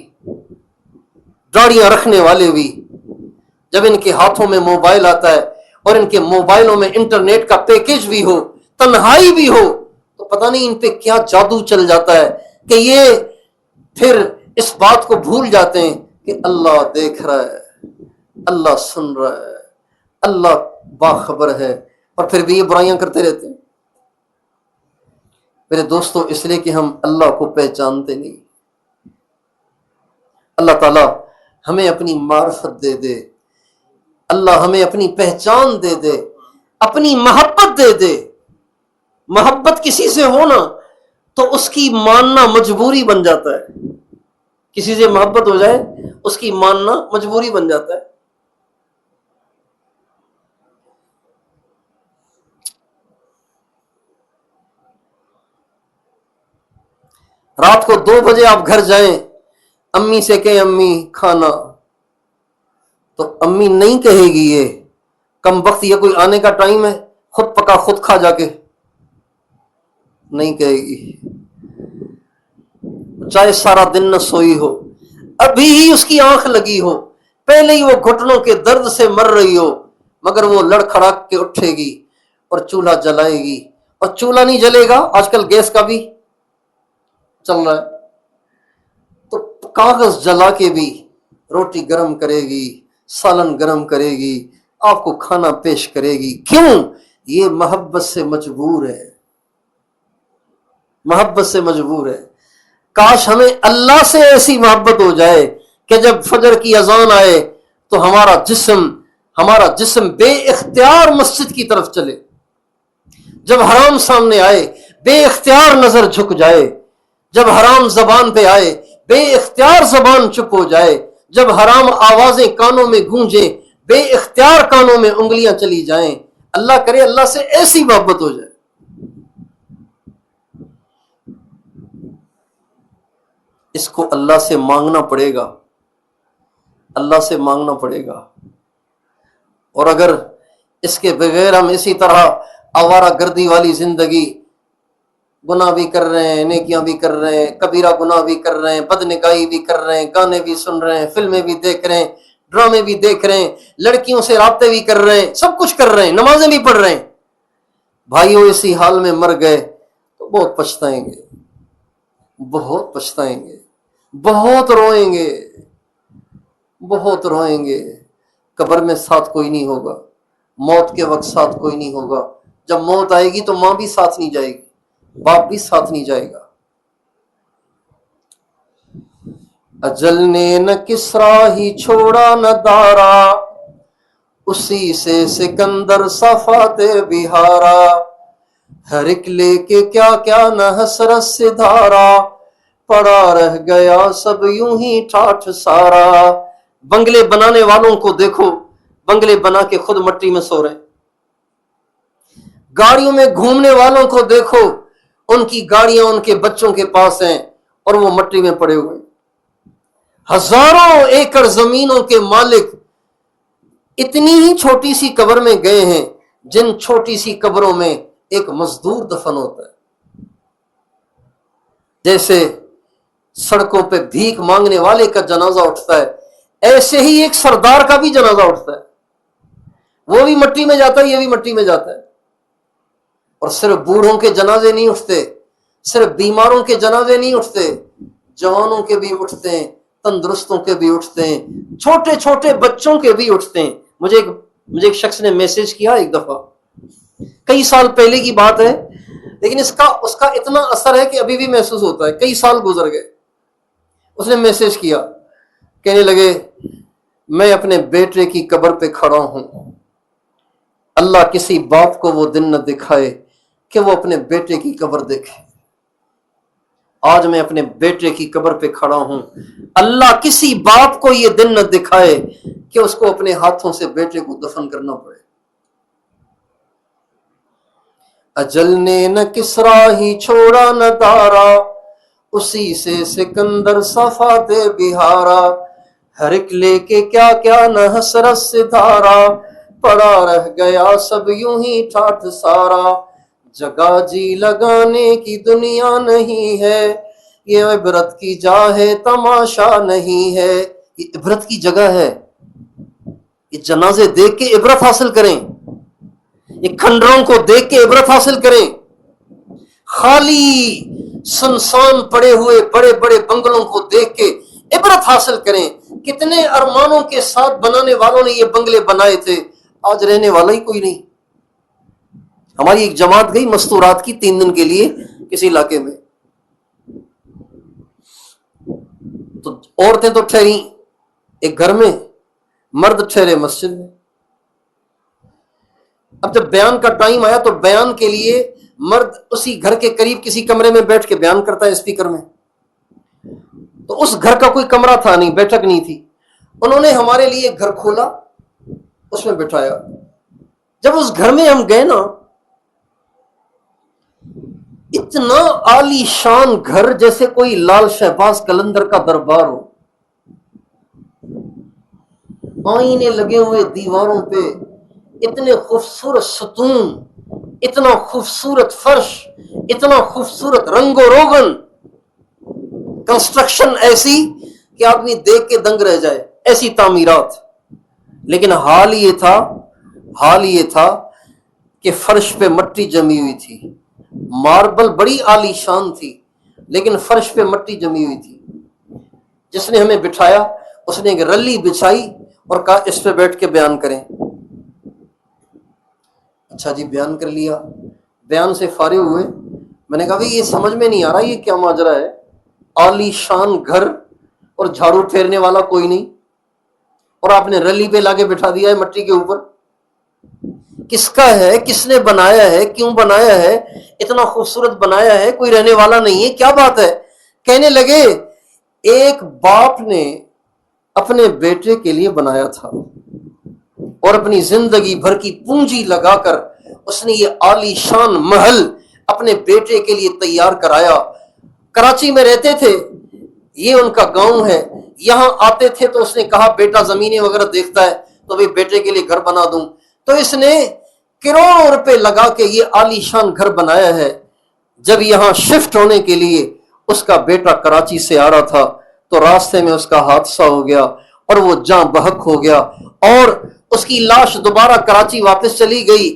داڑیاں رکھنے والے بھی۔ جب ان کے ہاتھوں میں موبائل آتا ہے اور ان کے موبائلوں میں انٹرنیٹ کا پیکج بھی ہو، تنہائی بھی ہو، تو پتہ نہیں ان پہ کیا جادو چل جاتا ہے کہ یہ پھر اس بات کو بھول جاتے ہیں کہ اللہ دیکھ رہا ہے، اللہ سن رہا ہے، اللہ باخبر ہے، اور پھر بھی یہ برائیاں کرتے رہتے ہیں۔ میرے دوستو، اس لیے کہ ہم اللہ کو پہچانتے نہیں۔ اللہ تعالیٰ ہمیں اپنی معرفت دے دے، اللہ ہمیں اپنی پہچان دے دے، اپنی محبت دے دے۔ محبت کسی سے ہونا تو اس کی ماننا مجبوری بن جاتا ہے، کسی سے محبت ہو جائے اس کی ماننا مجبوری بن جاتا ہے۔ رات کو 2 بجے آپ گھر جائیں، امی سے کہیں امی کھانا، تو امی نہیں کہے گی یہ کم وقت یہ کوئی آنے کا ٹائم ہے، خود پکا خود کھا جا کے، نہیں کہے گی۔ چاہے سارا دن نہ سوئی ہو، ابھی ہی اس کی آنکھ لگی ہو، پہلے ہی وہ گھٹنوں کے درد سے مر رہی ہو، مگر وہ لڑکھڑا کے اٹھے گی اور چولہا جلائے گی۔ اور چولہا نہیں جلے گا، آج کل گیس کا بھی چل رہا ہے، تو کاغذ جلا کے بھی روٹی گرم کرے گی، سالن گرم کرے گی، آپ کو کھانا پیش کرے گی۔ کیوں؟ یہ محبت سے مجبور ہے، محبت سے مجبور ہے۔ کاش ہمیں اللہ سے ایسی محبت ہو جائے کہ جب فجر کی اذان آئے تو ہمارا جسم بے اختیار مسجد کی طرف چلے، جب حرام سامنے آئے بے اختیار نظر جھک جائے، جب حرام زبان پہ آئے بے اختیار زبان چپ ہو جائے، جب حرام آوازیں کانوں میں گونجیں بے اختیار کانوں میں انگلیاں چلی جائیں۔ اللہ کرے اللہ سے ایسی محبت ہو جائے۔ اس کو اللہ سے مانگنا پڑے گا، اللہ سے مانگنا پڑے گا۔ اور اگر اس کے بغیر ہم اسی طرح آوارہ گردی والی زندگی، گناہ بھی کر رہے ہیں، نیکیاں بھی کر رہے ہیں، کبیرہ گناہ بھی کر رہے ہیں، بدنگاہی بھی کر رہے ہیں، گانے بھی سن رہے ہیں، فلمیں بھی دیکھ رہے ہیں، ڈرامے بھی دیکھ رہے ہیں، لڑکیوں سے رابطے بھی کر رہے ہیں، سب کچھ کر رہے ہیں، نمازیں بھی پڑھ رہے ہیں، بھائیو اسی حال میں مر گئے تو بہت پچھتائیں گے، بہت پچھتائیں گے، بہت روئیں گے، بہت روئیں گے۔ قبر میں ساتھ کوئی نہیں ہوگا، موت کے وقت ساتھ کوئی نہیں ہوگا۔ جب موت آئے گی تو ماں بھی ساتھ نہیں جائے گی، باپ بھی ساتھ نہیں جائے گا۔ اجل نے نہ کسرا ہی چھوڑا نہ دارا، اسی سے سکندر صفات بہارا، ہر ایک لے کے کیا کیا نہ حسرت سے دھارا، پڑا رہ گیا سب یوں ہی ٹھاٹھ سارا۔ بنگلے بنانے والوں کو دیکھو، بنگلے بنا کے خود مٹی میں سو رہے ہیں۔ گاڑیوں میں گھومنے والوں کو دیکھو، ان کی گاڑیاں ان کے بچوں کے پاس ہیں اور وہ مٹی میں پڑے ہوئے ہیں۔ ہزاروں ایکڑ زمینوں کے مالک اتنی ہی چھوٹی سی قبر میں گئے ہیں جن چھوٹی سی قبروں میں ایک مزدور دفن ہوتا ہے. جیسے سڑکوں پہ بھیک مانگنے والے کا جنازہ اٹھتا ہے، ایسے ہی ایک سردار کا بھی جنازہ اٹھتا ہے. وہ بھی مٹی میں جاتا ہے، یہ بھی مٹی میں جاتا ہے. اور صرف بوڑھوں کے جنازے نہیں اٹھتے، صرف بیماروں کے جنازے نہیں اٹھتے، جوانوں کے بھی اٹھتے ہیں، تندرستوں کے بھی اٹھتے ہیں، چھوٹے چھوٹے بچوں کے بھی اٹھتے ہیں. مجھے ایک شخص نے میسج کیا ایک دفعہ، کئی سال پہلے کی بات ہے، لیکن اس کا اتنا اثر ہے کہ ابھی بھی محسوس ہوتا ہے. کئی سال گزر گئے. اس نے میسج کیا، کہنے لگے میں اپنے بیٹے کی قبر پہ کھڑا ہوں، اللہ کسی باپ کو وہ دن نہ دکھائے کہ وہ اپنے بیٹے کی قبر دیکھے. آج میں اپنے بیٹے کی قبر پہ کھڑا ہوں، اللہ کسی باپ کو یہ دن نہ دکھائے کہ اس کو اپنے ہاتھوں سے بیٹے کو دفن کرنا پڑے. اجل نے نہ کسرا ہی چھوڑا نہ دارا، اسی سے سکندر صفات بہارا. ہر ایک لے کے کیا کیا نہ حسرت سے دھارا، پڑا رہ گیا سب یوں ہی ٹھاٹھ سارا. جگہ جی لگانے کی دنیا نہیں ہے، یہ عبرت کی جا ہے تماشا نہیں ہے. یہ عبرت کی جگہ ہے، یہ جنازے دیکھ کے عبرت حاصل کریں، یہ کھنڈروں کو دیکھ کے عبرت حاصل کریں. خالی سنسان پڑے ہوئے بڑے بڑے بنگلوں کو دیکھ کے عبرت حاصل کریں. کتنے ارمانوں کے ساتھ بنانے والوں نے یہ بنگلے بنائے تھے، آج رہنے والا ہی کوئی نہیں. ہماری ایک جماعت گئی مستورات کی 3 دن کے لیے کسی علاقے میں، تو عورتیں تو ٹھہری ایک گھر میں، مرد ٹھہرے مسجد میں. اب جب بیان کا ٹائم آیا تو بیان کے لیے مرد اسی گھر کے قریب کسی کمرے میں بیٹھ کے بیان کرتا ہے اسپیکر میں. تو اس گھر کا کوئی کمرہ تھا نہیں، بیٹھک نہیں تھی. انہوں نے ہمارے لیے گھر کھولا، اس میں بٹھایا. جب اس گھر میں ہم گئے نا، اتنا عالی شان گھر جیسے کوئی لال شہباز قلندر کا دربار ہو. آئینے لگے ہوئے دیواروں پہ، اتنے خوبصورت ستون، اتنا خوبصورت فرش، اتنا خوبصورت رنگ و روغن، کنسٹرکشن ایسی کہ آدمی دیکھ کے دنگ رہ جائے، ایسی تعمیرات. لیکن حال یہ تھا کہ فرش پہ مٹی جمی ہوئی تھی. ماربل بڑی عالی شان تھی لیکن فرش پہ مٹی جمی ہوئی تھی. جس نے ہمیں بٹھایا اس نے ایک رلی بچھائی اور کہا اس پہ بیٹھ کے بیان کریں. اچھا جی، بیان کر لیا. بیان سے فارغ ہوئے، میں نے کہا بھائی یہ سمجھ میں نہیں آ رہا یہ کیا ماجرا ہے، عالی شان گھر اور جھاڑو پھیرنے والا کوئی نہیں، اور آپ نے رلی پہ لا کے بٹھا دیا ہے مٹی کے اوپر. کس کا ہے، کس نے بنایا ہے، کیوں بنایا ہے، اتنا خوبصورت بنایا ہے، کوئی رہنے والا نہیں ہے، کیا بات ہے. کہنے لگے ایک باپ نے اپنے بیٹے کے لیے بنایا تھا اور اپنی زندگی بھر کی پونجی لگا کر اس نے یہ عالی شان محل اپنے بیٹے کے لیے تیار کرایا. کراچی میں رہتے تھے، یہ ان کا گاؤں ہے، یہاں آتے تھے تو اس نے کہا بیٹا زمینیں وغیرہ دیکھتا ہے تو بھی بیٹے کے لیے گھر بنا دوں. تو اس نے کروڑوں روپے لگا کے یہ عالی شان گھر بنایا ہے. جب یہاں شفٹ ہونے کے لیے اس کا بیٹا کراچی سے آ رہا تھا تو راستے میں اس کا حادثہ ہو گیا اور وہ جاں بحق ہو گیا اور اس کی لاش دوبارہ کراچی واپس چلی گئی.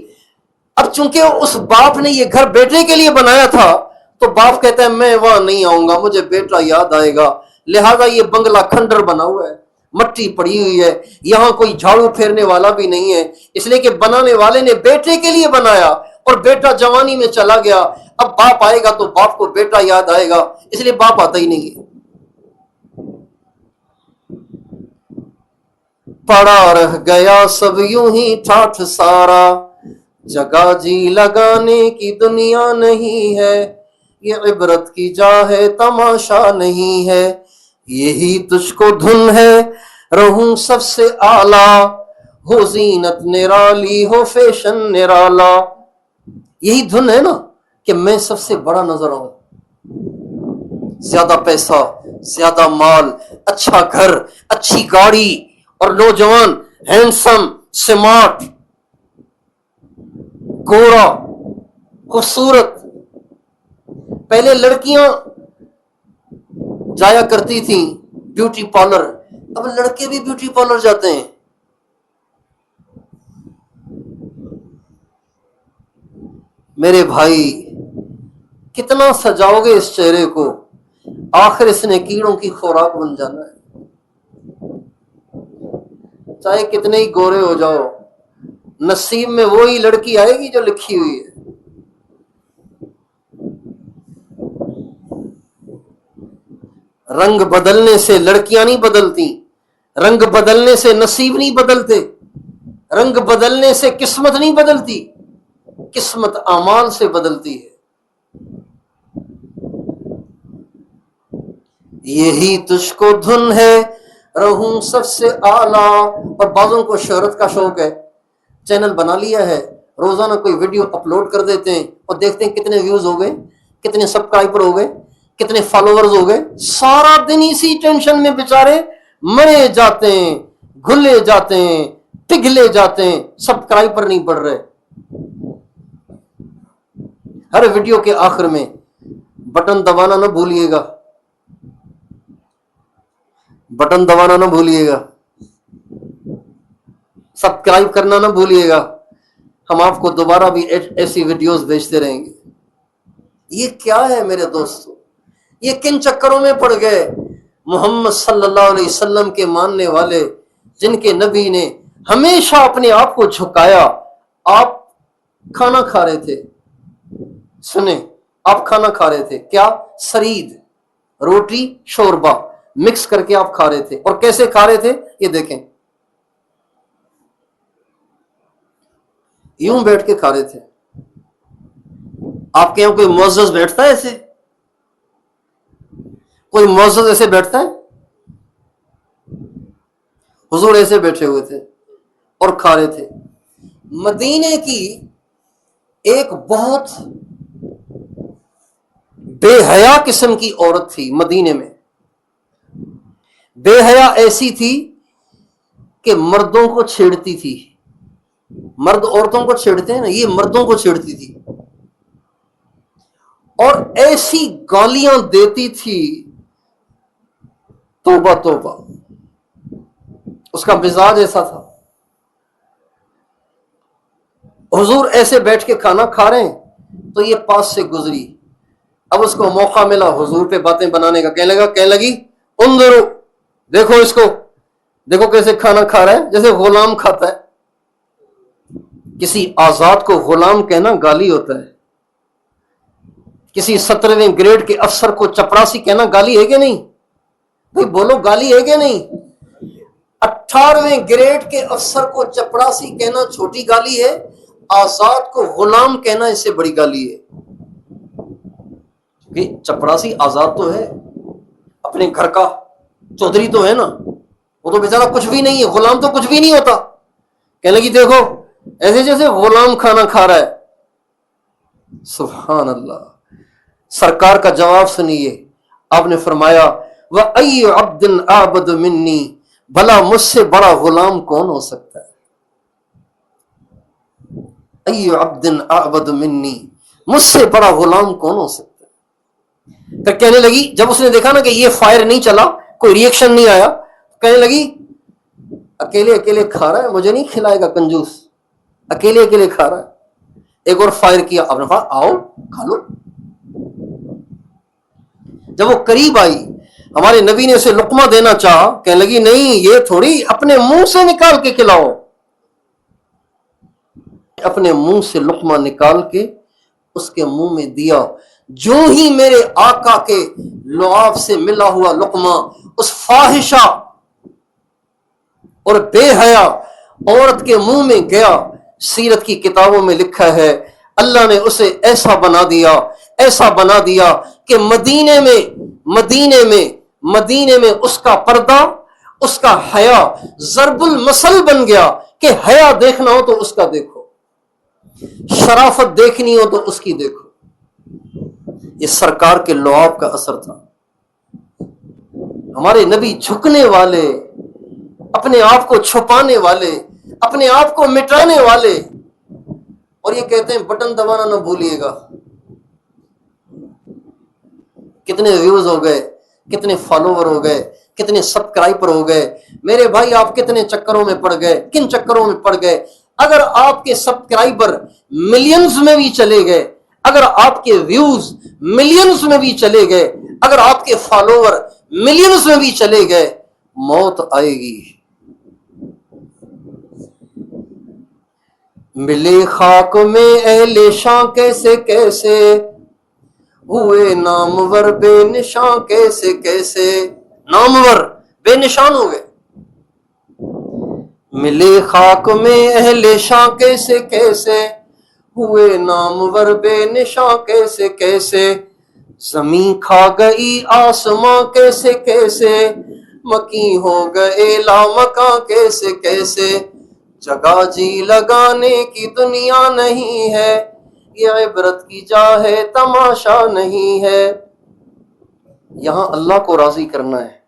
اب چونکہ اس باپ نے یہ گھر بیٹے کے لیے بنایا تھا تو باپ کہتا ہے میں وہاں نہیں آؤں گا، مجھے بیٹا یاد آئے گا، لہذا یہ بنگلہ کھنڈر بنا ہوا ہے، مٹی پڑی ہوئی ہے، یہاں کوئی جھاڑو پھیرنے والا بھی نہیں ہے، اس لیے کہ بنانے والے نے بیٹے کے لیے بنایا اور بیٹا جوانی میں چلا گیا. اب باپ آئے گا تو باپ کو بیٹا یاد آئے گا، اس لیے باپ آتا ہی نہیں ہے. پڑا رہ گیا سب یوں ہی ٹھاٹھ سارا، جگہ جی لگانے کی دنیا نہیں ہے، یہ عبرت کی جا ہے تماشا نہیں ہے. یہی تجھ کو دھن ہے رہوں سب سے اعلیٰ، ہو زینت نرالی ہو فیشن نرالا. یہی دھن ہے نا کہ میں سب سے بڑا نظر آؤں، زیادہ پیسہ، زیادہ مال، اچھا گھر، اچھی گاڑی، اور نوجوان ہینڈسم، سمارٹ، گورا، خوبصورت۔ پہلے لڑکیاں جایا کرتی تھیں بیوٹی پارلر، اب لڑکے بھی بیوٹی پارلر جاتے ہیں۔ میرے بھائی کتنا سجاؤ گے اس چہرے کو، آخر اس نے کیڑوں کی خوراک بن جانا ہے۔ چاہے کتنے ہی گورے ہو جاؤ، نصیب میں وہی لڑکی آئے گی جو لکھی ہوئی ہے۔ رنگ بدلنے سے لڑکیاں نہیں بدلتی، رنگ بدلنے سے نصیب نہیں بدلتے، رنگ بدلنے سے قسمت نہیں بدلتی، قسمت اعمال سے بدلتی ہے۔ یہی تجھ کو دھن ہے رہوں سب سے اعلیٰ۔ اور بعضوں کو شہرت کا شوق ہے، چینل بنا لیا ہے، روزانہ کوئی ویڈیو اپلوڈ کر دیتے ہیں اور دیکھتے ہیں کتنے ویوز ہو گئے، کتنے سبسکرائبر ہو گئے، کتنے فالوورز ہو گئے۔ سارا دن اسی ٹینشن میں بیچارے مرے جاتے ہیں، گھلے جاتے ہیں، پگھلے جاتے ہیں، سبسکرائبر نہیں بڑھ رہے۔ ہر ویڈیو کے آخر میں بٹن دبانا نہ بھولیے گا، بٹن دبانا نہ بھولیے گا، سبسکرائب کرنا نہ بھولیے گا۔ ہم آپ کو دوبارہ بھی ایسی ویڈیوز بھیجتے رہیں گے۔ یہ کیا ہے میرے دوستو؟ یہ کن چکروں میں پڑ گئے؟ محمد صلی اللہ علیہ وسلم کے ماننے والے، جن کے نبی نے ہمیشہ اپنے آپ کو جھکایا۔ آپ کھانا کھا رہے تھے، سنیں، آپ کھانا کھا رہے تھے، کیا؟ سرید، روٹی شوربہ مکس کر کے آپ کھا رہے تھے۔ اور کیسے کھا رہے تھے یہ دیکھیں، یوں بیٹھ کے کھا رہے تھے۔ آپ کے یہاں کوئی معزز بیٹھتا ہے ایسے؟ کوئی معزز ایسے بیٹھتا ہے؟ حضور ایسے بیٹھے ہوئے تھے اور کھا رہے تھے۔ مدینے کی ایک بہت بے حیا قسم کی عورت تھی مدینے میں، بے حیا ایسی تھی کہ مردوں کو چھیڑتی تھی۔ مرد عورتوں کو چھیڑتے ہیں نا، یہ مردوں کو چھیڑتی تھی اور ایسی گالیاں دیتی تھی، توبہ توبہ، اس کا مزاج ایسا تھا۔ حضور ایسے بیٹھ کے کھانا کھا رہے ہیں تو یہ پاس سے گزری، اب اس کو موقع ملا حضور پہ باتیں بنانے کا، کہنے لگی انظرو، دیکھو اس کو، دیکھو کیسے کھانا کھا رہا ہے، جیسے غلام کھاتا ہے۔ کسی آزاد کو غلام کہنا گالی ہوتا ہے، کسی 17ویں گریڈ کے افسر کو چپراسی کہنا گالی ہے کہ نہیں؟ بھئی بولو، گالی ہے کہ نہیں؟ 18ویں گریڈ کے افسر کو چپراسی کہنا چھوٹی گالی ہے، آزاد کو غلام کہنا اس سے بڑی گالی ہے۔ کیونکہ چپراسی آزاد تو ہے، اپنے گھر کا چودھری تو ہے نا، وہ تو بیچارہ کچھ بھی نہیں ہے، غلام تو کچھ بھی نہیں ہوتا۔ کہنے لگی دیکھو ایسے جیسے غلام کھانا کھا رہا ہے۔ سبحان اللہ۔ سرکار کا جواب سنیے، آپ نے فرمایا وَأَيُّ عَبْدٍ أَعْبَدُ مِنِّي، بھلا مجھ سے بڑا غلام کون ہو سکتا ہے؟ أَيُّ عَبْدٍ أَعْبَدُ مِنِّي، مجھ سے بڑا غلام کون ہو سکتا ہے؟ پھر کہنے لگی، جب اس نے دیکھا نا کہ یہ فائر نہیں چلا، کوئی ریئیکشن نہیں آیا، کہنے لگی اکیلے اکیلے کھا رہا ہے، مجھے نہیں کھلائے گا کنجوس، اکیلے اکیلے کھا رہا ہے۔ ایک اور فائر کیا، آپ نے کہا آؤ کھا لو۔ جب وہ قریب آئی، ہمارے نبی نے اسے لقمہ دینا چاہا، کہنے لگی نہیں، یہ تھوڑی، اپنے منہ سے نکال کے کھلاؤ۔ اپنے منہ سے لقمہ نکال کے اس کے منہ میں دیا۔ جو ہی میرے آقا کے لعاب سے ملا ہوا لقمہ اس فاحشہ اور بے حیا عورت کے منہ میں گیا، سیرت کی کتابوں میں لکھا ہے اللہ نے اسے ایسا بنا دیا کہ مدینے میں اس کا پردہ، اس کا حیا ضرب المثل بن گیا کہ حیا دیکھنا ہو تو اس کا دیکھو، شرافت دیکھنی ہو تو اس کی دیکھو۔ یہ سرکار کے لعاب کا اثر تھا۔ ہمارے نبی جھکنے والے، اپنے آپ کو چھپانے والے، اپنے آپ کو مٹانے والے، اور یہ کہتے ہیں بٹن دبانا نہ بھولیے گا۔ کتنے ویوز ہو گئے، کتنے فالوور ہو گئے، کتنے سبسکرائبر ہو گئے، میرے بھائی آپ کتنے چکروں میں پڑ گئے، کن چکروں میں پڑ گئے۔ اگر آپ کے سبسکرائبر ملینز میں بھی چلے گئے، اگر آپ کے ویوز ملینز میں بھی چلے گئے، اگر آپ کے فالوور ملینز میں بھی چلے گئے، موت آئے گی۔ ملے خاک میں اہل شاں کیسے کیسے، ہوئے نامور بے نشان کیسے کیسے، نامور بے نشان ہو گئے۔ ملے خاک میں اہل شاں کیسے کیسے، ہوئے نامور بے نشان کیسے کیسے، زمین کھا گئی آسماں کیسے کیسے، مکی ہو گئے لامکاں کیسے کیسے، جگہ جی لگانے کی دنیا نہیں ہے، یہ عبرت کی جا ہے تماشا نہیں ہے۔ یہاں اللہ کو راضی کرنا ہے،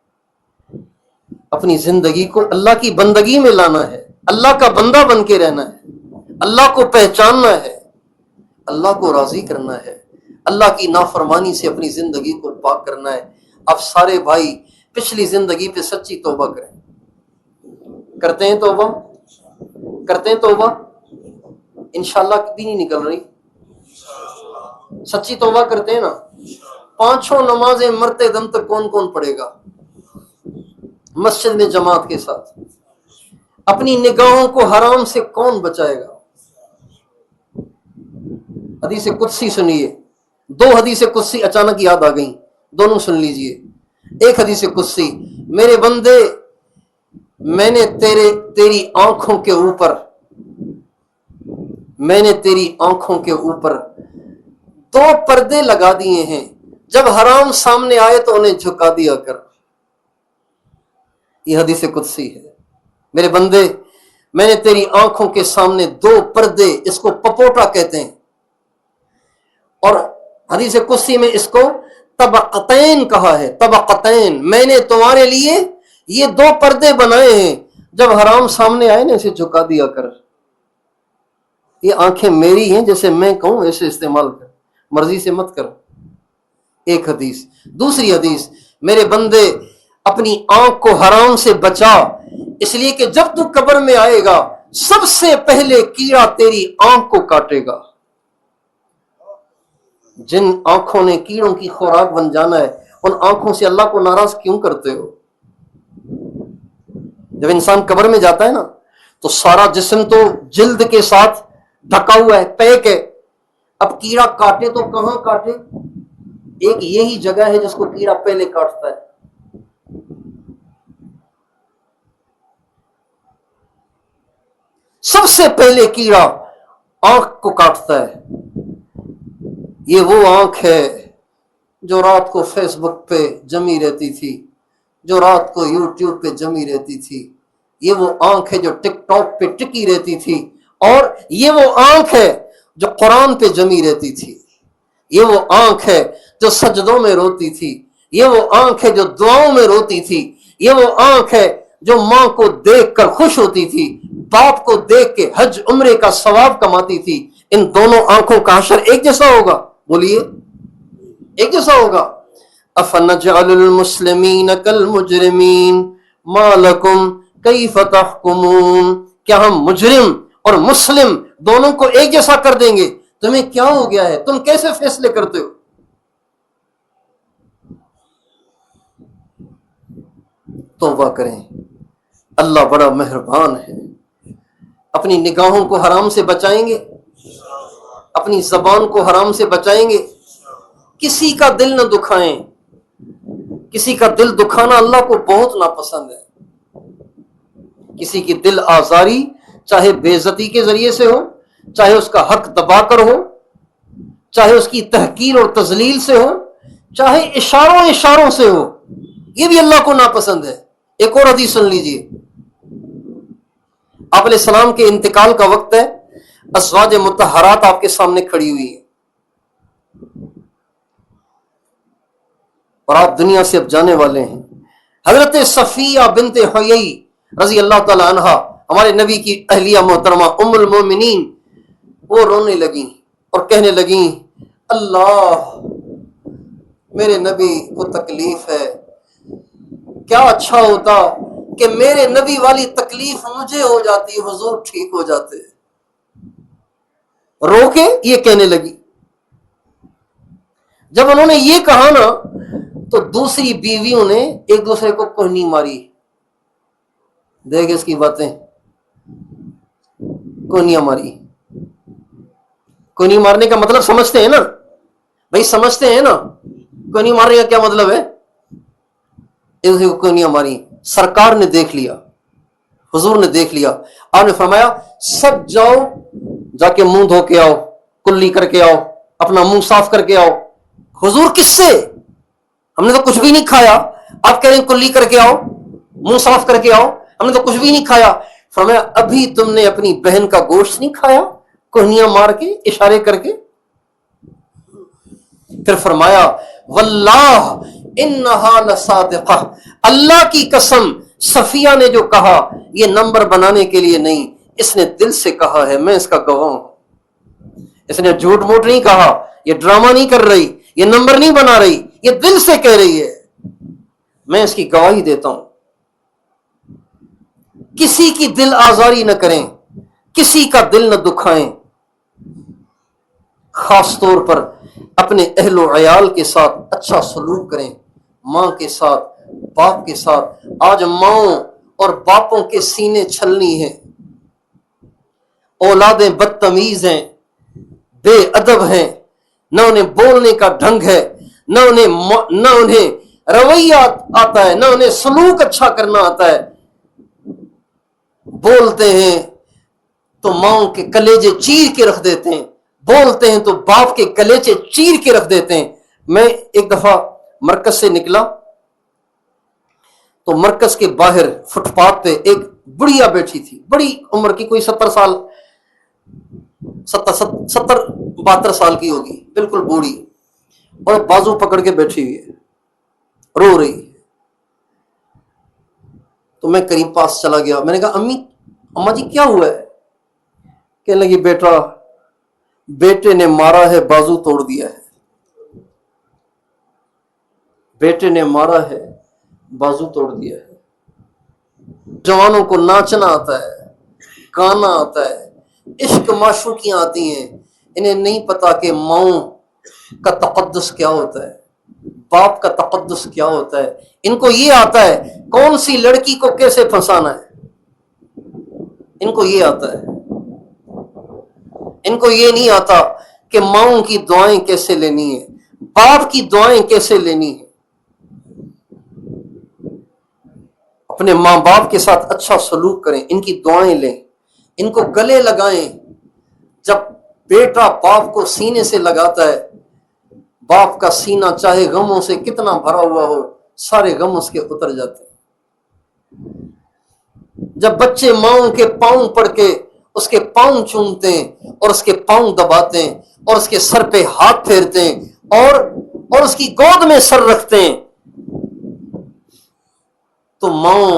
اپنی زندگی کو اللہ کی بندگی میں لانا ہے، اللہ کا بندہ بن کے رہنا ہے، اللہ کو پہچاننا ہے، اللہ کو راضی کرنا ہے، اللہ کی نافرمانی سے اپنی زندگی کو پاک کرنا ہے۔ اب سارے بھائی پچھلی زندگی پہ سچی توبہ کریں۔ کرتے ہیں توبہ؟ کرتے ہیں توبہ؟ انشاءاللہ کبھی نہیں نکل رہی، سچی توبہ کرتے ہیں نا؟ پانچوں نمازیں مرتے دم تک کون کون پڑھے گا مسجد میں جماعت کے ساتھ؟ اپنی نگاہوں کو حرام سے کون بچائے گا؟ حدیث قدسی سنیے، دو حدیث قدسی اچانک یاد آ گئیں، دونوں سن لیجئے۔ ایک حدیث قدسی، میرے بندے میں نے تیری آنکھوں کے اوپر، میں نے تیری آنکھوں کے اوپر دو پردے لگا دیے ہیں، جب حرام سامنے آئے تو انہیں جھکا دیا کر۔ یہ حدیث قدسی ہے، میرے بندے میں نے تیری آنکھوں کے سامنے دو پردے، اس کو پپوٹا کہتے ہیں، اور حدیث قدسی میں اس کو طبقتین کہا ہے، طبقتین، میں نے تمہارے لیے یہ دو پردے بنائے ہیں، جب حرام سامنے آئے نا اسے جھکا دیا کر۔ یہ آنکھیں میری ہیں، جیسے میں کہوں ایسے استعمال کر، مرضی سے مت کر۔ ایک حدیث۔ دوسری حدیث، میرے بندے اپنی آنکھ کو حرام سے بچا، اس لیے کہ جب تو قبر میں آئے گا سب سے پہلے کیڑا تیری آنکھ کو کاٹے گا۔ جن آنکھوں نے کیڑوں کی خوراک بن جانا ہے، ان آنکھوں سے اللہ کو ناراض کیوں کرتے ہو؟ جب انسان قبر میں جاتا ہے نا تو سارا جسم تو جلد کے ساتھ ڈھکا ہوا ہے، پیک ہے، اب کیڑا کاٹے تو کہاں کاٹے؟ ایک یہی جگہ ہے جس کو کیڑا پہلے کاٹتا ہے۔ سب سے پہلے کیڑا آنکھ کو کاٹتا ہے۔ یہ وہ آنکھ ہے جو رات کو فیس بک پہ جمی رہتی تھی، جو رات کو یوٹیوب پہ جمی رہتی تھی، یہ وہ آنکھ ہے جو ٹک ٹاک پہ ٹکی رہتی تھی، اور یہ وہ آنکھ ہے جو قرآن پہ جمی رہتی تھی، یہ وہ آنکھ ہے جو سجدوں میں روتی تھی، یہ وہ آنکھ ہے جو دعاؤں میں روتی تھی، یہ وہ آنکھ ہے جو ماں کو دیکھ کر خوش ہوتی تھی، باپ کو دیکھ کے حج عمرے کا ثواب کماتی تھی۔ ان دونوں آنکھوں کا حشر ایک جیسا ہوگا؟ بولیے، ایک جیسا ہوگا؟ افنجعل المسلمین کالمجرمین ما لکم کیف تحکمون، کیا ہم مجرم اور مسلم دونوں کو ایک جیسا کر دیں گے؟ تمہیں کیا ہو گیا ہے؟ تم کیسے فیصلے کرتے ہو؟ توبہ کریں، اللہ بڑا مہربان ہے۔ اپنی نگاہوں کو حرام سے بچائیں گے، اپنی زبان کو حرام سے بچائیں گے، کسی کا دل نہ دکھائیں۔ کسی کا دل دکھانا اللہ کو بہت ناپسند ہے۔ کسی کی دل آزاری، چاہے بے عزتی کے ذریعے سے ہو، چاہے اس کا حق دبا کر ہو، چاہے اس کی تحقیر اور تذلیل سے ہو، چاہے اشاروں سے ہو، یہ بھی اللہ کو ناپسند ہے۔ ایک اور حدیث سن لیجئے، آپ علیہ السلام کے انتقال کا وقت ہے، ازواج مطہرات آپ کے سامنے کھڑی ہوئی ہیں، اور آپ دنیا سے اب جانے والے ہیں۔ حضرت صفیہ بنت حیی رضی اللہ تعالی عنہا، ہمارے نبی کی اہلیہ محترمہ ام المومنین، وہ رونے لگیں اور کہنے لگیں اللہ، میرے نبی کو تکلیف ہے، کیا اچھا ہوتا کہ میرے نبی والی تکلیف مجھے ہو جاتی، حضور ٹھیک ہو جاتے۔ رو کے یہ کہنے لگی۔ جب انہوں نے یہ کہا نا تو دوسری بیویوں نے ایک دوسرے کو کوہنی ماری۔ دیکھ اس کی باتیں، کوہنیاں ماری۔ کوہنی مارنے کا مطلب سمجھتے ہیں نا بھائی، سمجھتے ہیں نا کوہنی مارنے کا کیا مطلب ہے؟ ایک دوسرے کو کوہنیاں ماری۔ سرکار نے دیکھ لیا، حضور نے دیکھ لیا، آپ نے فرمایا سب جاؤ، جا کے منہ دھو کے آؤ، کلی کر کے آؤ، اپنا منہ صاف کر کے آؤ۔ حضور کس سے؟ ہم نے تو کچھ بھی نہیں کھایا، آپ کہہ رہے ہیں کلی کر کے آؤ، منہ صاف کر کے آؤ، ہم نے تو کچھ بھی نہیں کھایا۔ فرمایا ابھی تم نے اپنی بہن کا گوشت نہیں کھایا؟ کوہنیاں مار کے، اشارے کر کے۔ پھر فرمایا واللہ انہا لصادقہ، اللہ کی قسم صفیہ نے جو کہا یہ نمبر بنانے کے لیے نہیں، اس نے دل سے کہا ہے، میں اس کا گواہ ہوں۔ اس نے جھوٹ موٹ نہیں کہا، یہ ڈرامہ نہیں کر رہی، یہ نمبر نہیں بنا رہی، یہ دل سے کہہ رہی ہے، میں اس کی گواہی دیتا ہوں۔ کسی کی دل آزاری نہ کریں، کسی کا دل نہ دکھائیں، خاص طور پر اپنے اہل و عیال کے ساتھ اچھا سلوک کریں، ماں کے ساتھ، باپ کے ساتھ۔ آج ماؤں اور باپوں کے سینے چھلنی ہیں، اولادیں بدتمیز ہیں، بے ادب ہیں، نہ انہیں بولنے کا ڈھنگ ہے، نہ انہیں رویہ آتا ہے، نہ انہیں سلوک اچھا کرنا آتا ہے۔ بولتے ہیں تو ماؤں کے کلیجے چیر کے رکھ دیتے ہیں، بولتے ہیں تو باپ کے کلیجے چیر کے رکھ دیتے ہیں۔ میں ایک دفعہ مرکز سے نکلا تو مرکز کے باہر فٹ پاتھ پہ ایک بڑھیا بیٹھی تھی، بڑی عمر کی، کوئی 72 سال کی ہوگی، بالکل بوڑھی، اور بازو پکڑ کے بیٹھی ہوئی ہے، رو رہی ہے۔ تو میں قریب پاس چلا گیا، میں نے کہا اماں جی کیا ہوا ہے؟ کہنے لگی بیٹے نے مارا ہے، بازو توڑ دیا ہے، بیٹے نے مارا ہے، بازو توڑ دیا ہے۔ جوانوں کو ناچنا آتا ہے، گانا آتا ہے، عشق معشوقیاں آتی ہیں، انہیں نہیں پتا کہ ماؤں کا تقدس کیا ہوتا ہے، باپ کا تقدس کیا ہوتا ہے۔ ان کو یہ آتا ہے کون سی لڑکی کو کیسے پھنسانا ہے، ان کو یہ آتا ہے، ان کو یہ نہیں آتا کہ ماؤں کی دعائیں کیسے لینی ہے، باپ کی دعائیں کیسے لینی ہے۔ اپنے ماں باپ کے ساتھ اچھا سلوک کریں، ان کی دعائیں لیں، ان کو گلے لگائیں۔ جب بیٹا باپ کو سینے سے لگاتا ہے، باپ کا سینہ چاہے غموں سے کتنا بھرا ہوا ہو، سارے غم اس کے اتر جاتے ہیں۔ جب بچے ماؤں کے پاؤں پڑ کے اس کے پاؤں چومتے ہیں اور اس کے پاؤں دباتے ہیں اور اس کے سر پہ ہاتھ پھیرتے ہیں اور اس کی گود میں سر رکھتے ہیں، تو ماؤں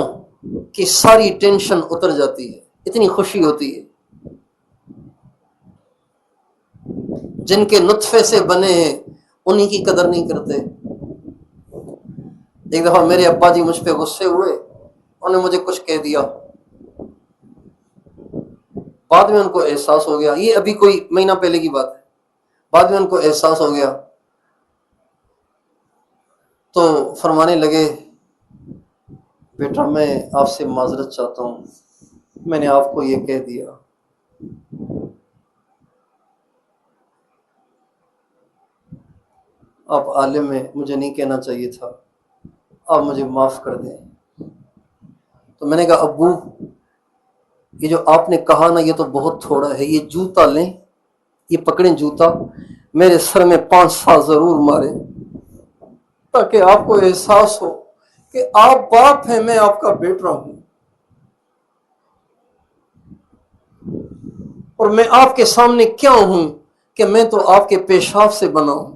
کی ساری ٹینشن اتر جاتی ہے، اتنی خوشی ہوتی ہے۔ جن کے نطفے سے بنے ہیں انہی کی قدر نہیں کرتے۔ ایک دفعہ میرے ابا جی مجھ پہ غصے ہوئے، انہوں نے مجھے کچھ کہہ دیا، بعد میں ان کو احساس ہو گیا، یہ ابھی کوئی مہینہ پہلے کی بات ہے، بعد میں ان کو احساس ہو گیا تو فرمانے لگے بیٹا میں آپ سے معذرت چاہتا ہوں، میں نے آپ کو یہ کہہ دیا۔ آپ عالم ہیں، مجھے نہیں کہنا چاہیے تھا، آپ مجھے معاف کر دیں۔ تو میں نے کہا ابو یہ جو آپ نے کہا نا یہ تو بہت تھوڑا ہے، یہ جوتا لیں، یہ پکڑیں جوتا، میرے سر میں 5 سال ضرور ماریں تاکہ آپ کو احساس ہو کہ آپ باپ ہیں، میں آپ کا بیٹا ہوں، اور میں آپ کے سامنے کیا ہوں کہ میں تو آپ کے پیشاب سے بنا ہوں۔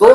2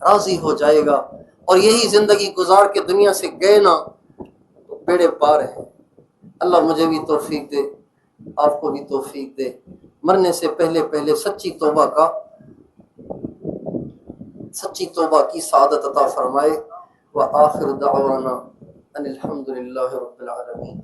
راضی ہو جائے گا، اور یہی زندگی گزار کے دنیا سے گئے نا تو بیڑے پار ہیں۔ اللہ مجھے بھی توفیق دے، آپ کو بھی توفیق دے، مرنے سے پہلے پہلے سچی توبہ کی سعادت عطا فرمائے۔ وآخر دعوانا ان الحمد للہ رب العالمین۔